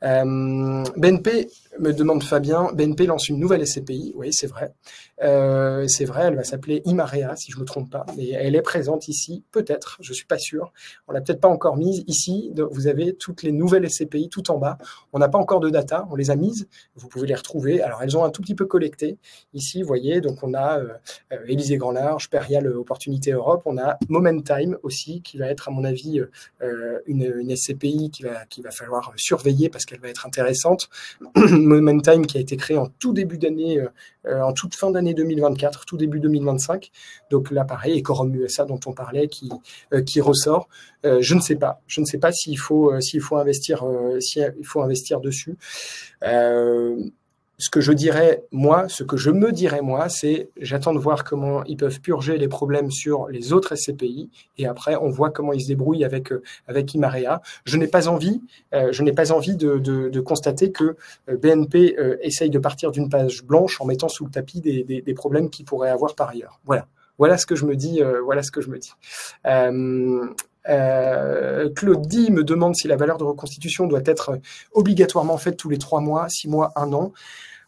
BNP, me demande Fabien, BNP lance une nouvelle SCPI, oui c'est vrai, elle va s'appeler Imarea si je me trompe pas, mais elle est présente ici, peut-être, je suis pas sûr, on l'a peut-être pas encore mise ici, vous avez toutes les nouvelles SCPI tout en bas, on n'a pas encore de data, on les a mises, vous pouvez les retrouver, alors elles ont un tout petit peu collecté, ici vous voyez, donc on a Élysée Grand Large, Perial Opportunité Europe, on a Momentime aussi, qui va être à mon avis une SCPI qu'il va falloir surveiller parce qu'elle va être intéressante. Momentime qui a été créé en tout début d'année, en toute fin d'année 2024, tout début 2025. Donc là, pareil, et Quorum USA dont on parlait qui ressort. Je ne sais pas s'il faut investir dessus. Ce que je me dirais moi, c'est j'attends de voir comment ils peuvent purger les problèmes sur les autres SCPI et après on voit comment ils se débrouillent avec Imarea. Je n'ai pas envie de constater que BNP essaye de partir d'une page blanche en mettant sous le tapis des problèmes qu'ils pourraient avoir par ailleurs. Voilà ce que je me dis. Claudie me demande si la valeur de reconstitution doit être obligatoirement faite tous les 3 mois, 6 mois, 1 an.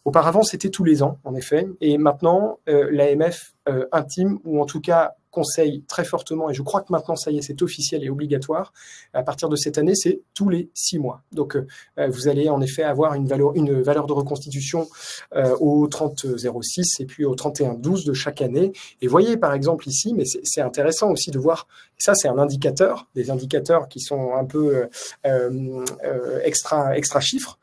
Auparavant, c'était tous les ans, en effet. Et maintenant, l'AMF intime, ou en tout cas conseille très fortement, et je crois que maintenant, ça y est, c'est officiel et obligatoire, à partir de cette année, c'est tous les 6 mois. Donc, vous allez en effet avoir une valeur de reconstitution au 30-06 et puis au 31-12 de chaque année. Et voyez, par exemple, ici, mais c'est intéressant aussi de voir, ça c'est un indicateur, des indicateurs qui sont un peu extra chiffres,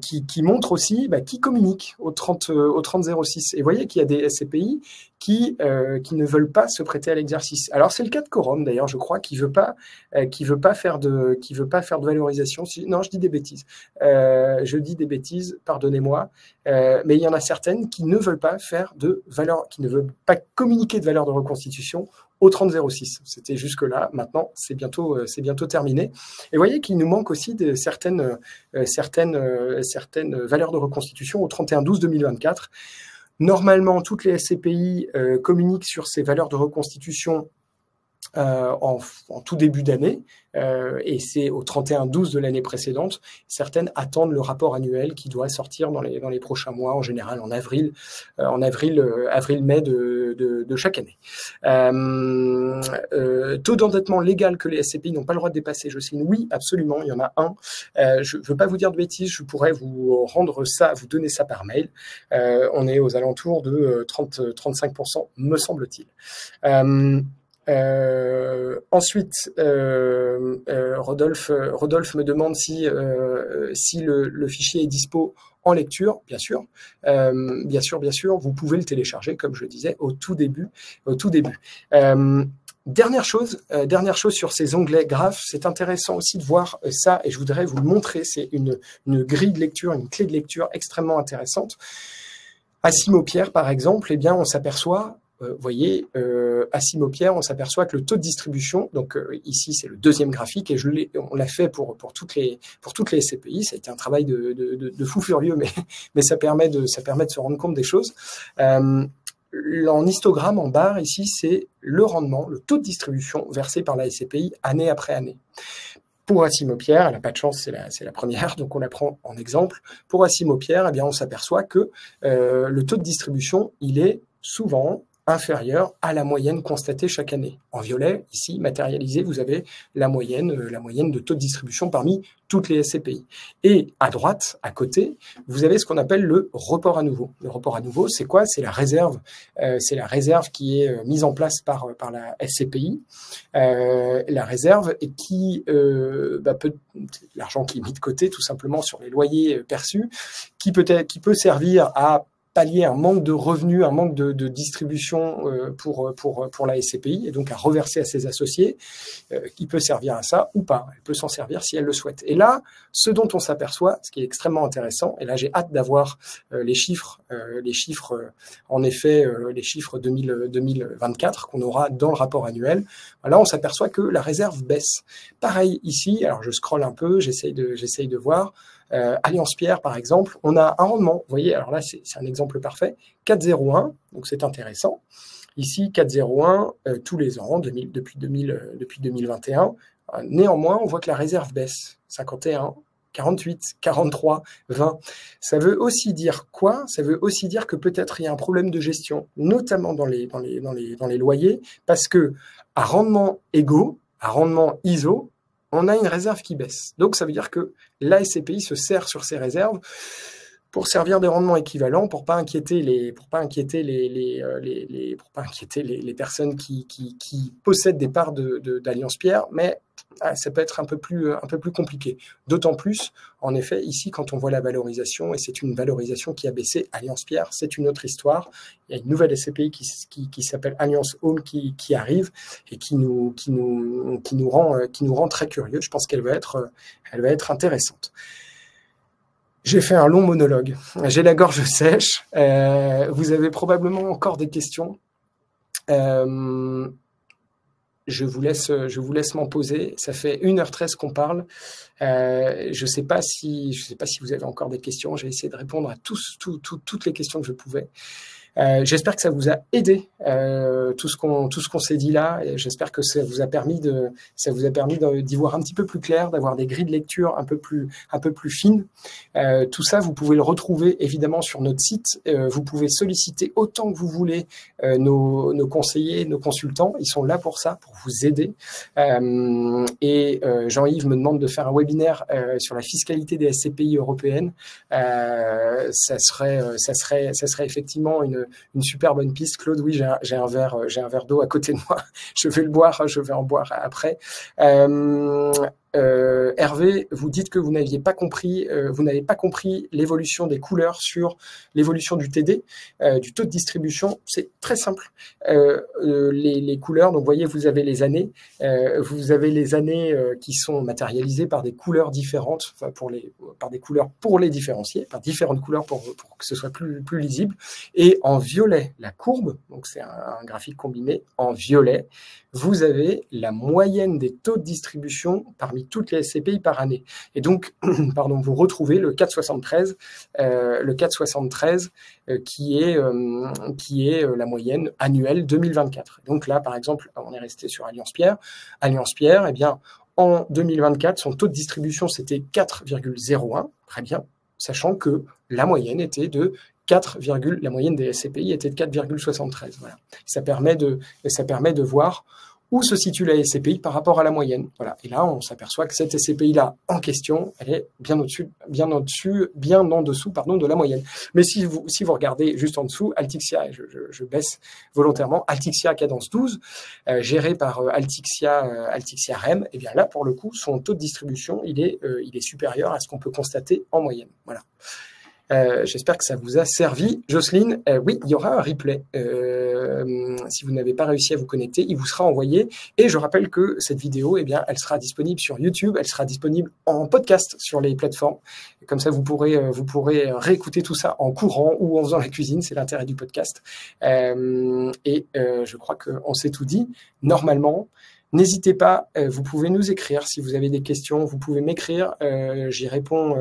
qui montrent aussi qui communiquent au 30-06. Et voyez qu'il y a des SCPI qui ne veulent pas se prêter à l'exercice. Alors c'est le cas de Quorum d'ailleurs, je crois, qui veut pas faire de valorisation. Non, je dis des bêtises. Pardonnez-moi. Mais il y en a certaines qui ne veulent pas faire de valeur, qui ne veulent pas communiquer de valeur de reconstitution au 3006. C'était jusque-là. Maintenant, c'est bientôt terminé. Et vous voyez qu'il nous manque aussi certaines valeurs de reconstitution au 31/12/2024. Normalement, toutes les SCPI communiquent sur ces valeurs de reconstitution en tout début d'année, et c'est au 31/12 de l'année précédente. Certaines attendent le rapport annuel qui doit sortir dans les prochains mois, en général en avril, mai de chaque année. Taux d'endettement légal que les SCPI n'ont pas le droit de dépasser, je signe oui, absolument, il y en a un. Je ne veux pas vous dire de bêtises, je pourrais vous donner ça par mail. On est aux alentours de 30-35%, me semble-t-il. Ensuite, Rodolphe me demande si le fichier est dispo en lecture. Bien sûr, vous pouvez le télécharger, comme je le disais au tout début. Dernière chose sur ces onglets graphes, c'est intéressant aussi de voir ça, et je voudrais vous le montrer. C'est une grille de lecture, une clé de lecture extrêmement intéressante. À Simopierre, par exemple, eh bien, on s'aperçoit, voyez, à Simopierre, on s'aperçoit que le taux de distribution, donc ici c'est le deuxième graphique, et on l'a fait pour toutes les SCPI. Ça a été un travail de fou furieux, mais ça permet de se rendre compte des choses. En histogramme, en barre, ici, c'est le rendement, le taux de distribution versé par la SCPI année après année. Pour Simopierre, elle n'a pas de chance, c'est la première, donc on la prend en exemple. Pour Simopierre, eh bien, on s'aperçoit que le taux de distribution, il est souvent inférieur à la moyenne constatée chaque année. En violet, ici, matérialisé, vous avez la moyenne de taux de distribution parmi toutes les SCPI. Et à droite, à côté, vous avez ce qu'on appelle le report à nouveau. Le report à nouveau, c'est quoi? C'est la réserve qui est mise en place par la SCPI. La réserve et qui l'argent qui est mis de côté tout simplement sur les loyers perçus, qui peut servir à pallier un manque de revenus, un manque de distribution pour la SCPI, et donc à reverser à ses associés, qui peut servir à ça ou pas. Elle peut s'en servir si elle le souhaite. Et là, ce dont on s'aperçoit, ce qui est extrêmement intéressant, et là j'ai hâte d'avoir les chiffres en effet, les chiffres 2024 qu'on aura dans le rapport annuel. Là, on s'aperçoit que la réserve baisse. Pareil ici, alors je scrolle un peu, j'essaye de voir. Alliance Pierre, par exemple, on a un rendement. Vous voyez, alors là, c'est un exemple parfait. 4,01, donc c'est intéressant. Ici, 4,01 tous les ans, depuis 2021. Néanmoins, on voit que la réserve baisse. 51, 48, 43, 20. Ça veut aussi dire quoi? Ça veut aussi dire que peut-être il y a un problème de gestion, notamment dans les loyers, parce que à rendement égaux, à rendement ISO, on a une réserve qui baisse. Donc, ça veut dire que la SCPI se sert sur ces réserves pour servir des rendements équivalents, pour pas inquiéter les personnes qui possèdent des parts d'Alliance Pierre, mais ça peut être un peu plus compliqué. D'autant plus, en effet, ici, quand on voit la valorisation, et c'est une valorisation qui a baissé, Alliance Pierre, c'est une autre histoire. Il y a une nouvelle SCPI qui s'appelle Alliance Home qui arrive et qui nous rend très curieux. Je pense qu'elle va être intéressante. J'ai fait un long monologue. J'ai la gorge sèche. Vous avez probablement encore des questions. Je vous laisse m'en poser. Ça fait 1h13 qu'on parle. Je sais pas si vous avez encore des questions. J'ai essayé de répondre à toutes les questions que je pouvais. J'espère que ça vous a aidé, tout ce qu'on s'est dit là. J'espère que ça vous a permis d'y voir un petit peu plus clair, d'avoir des grilles de lecture un peu plus fines. Tout ça, vous pouvez le retrouver évidemment sur notre site. Vous pouvez solliciter autant que vous voulez nos conseillers, nos consultants. Ils sont là pour ça, pour vous aider. Jean-Yves me demande de faire un webinaire sur la fiscalité des SCPI européennes. Ça serait effectivement une super bonne piste. Claude, oui, j'ai un verre d'eau à côté de moi. Je vais en boire après. Hervé, vous dites que vous n'avez pas compris l'évolution des couleurs sur l'évolution du TD, du taux de distribution. C'est très simple. Les couleurs, donc vous voyez, vous avez les années qui sont matérialisées par des couleurs différentes, enfin par des couleurs pour les différencier, par différentes couleurs pour que ce soit plus lisible. Et en violet, la courbe, donc c'est un graphique combiné, en violet, vous avez la moyenne des taux de distribution parmi toutes les SCPI par année. Et donc, pardon, vous retrouvez le 4,73, qui est la moyenne annuelle 2024. Donc là, par exemple, on est resté sur Alliance Pierre. Alliance Pierre, eh bien, en 2024, son taux de distribution, c'était 4,01, très bien, sachant que la moyenne était de la moyenne des SCPI était de 4,73. Voilà. Ça permet de voir où se situe la SCPI par rapport à la moyenne. Voilà. Et là, on s'aperçoit que cette SCPI-là en question, elle est bien en dessous, de la moyenne. Mais si vous regardez juste en dessous, Altixia, et je baisse volontairement, Altixia cadence 12, géré par Altixia REM, et bien là, pour le coup, son taux de distribution, il est supérieur à ce qu'on peut constater en moyenne. Voilà. J'espère que ça vous a servi. Jocelyne, oui, il y aura un replay. Si vous n'avez pas réussi à vous connecter, il vous sera envoyé. Et je rappelle que cette vidéo, eh bien, elle sera disponible sur YouTube, elle sera disponible en podcast sur les plateformes. Et comme ça, vous pourrez réécouter tout ça en courant ou en faisant la cuisine. C'est l'intérêt du podcast. Je crois qu'on s'est tout dit. Normalement, n'hésitez pas, vous pouvez nous écrire si vous avez des questions, vous pouvez m'écrire, j'y réponds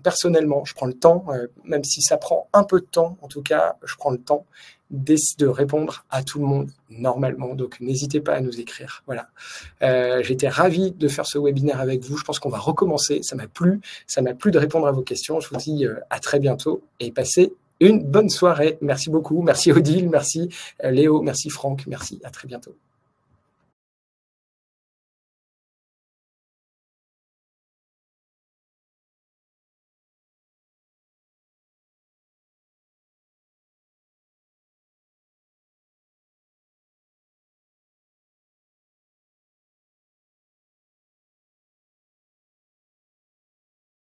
personnellement, je prends le temps, même si ça prend un peu de temps, en tout cas, je prends le temps de répondre à tout le monde normalement, donc n'hésitez pas à nous écrire. Voilà. J'étais ravi de faire ce webinaire avec vous, je pense qu'on va recommencer, ça m'a plu de répondre à vos questions, je vous dis à très bientôt et passez une bonne soirée. Merci beaucoup. Merci Odile, merci Léo, merci Franck, merci. À très bientôt.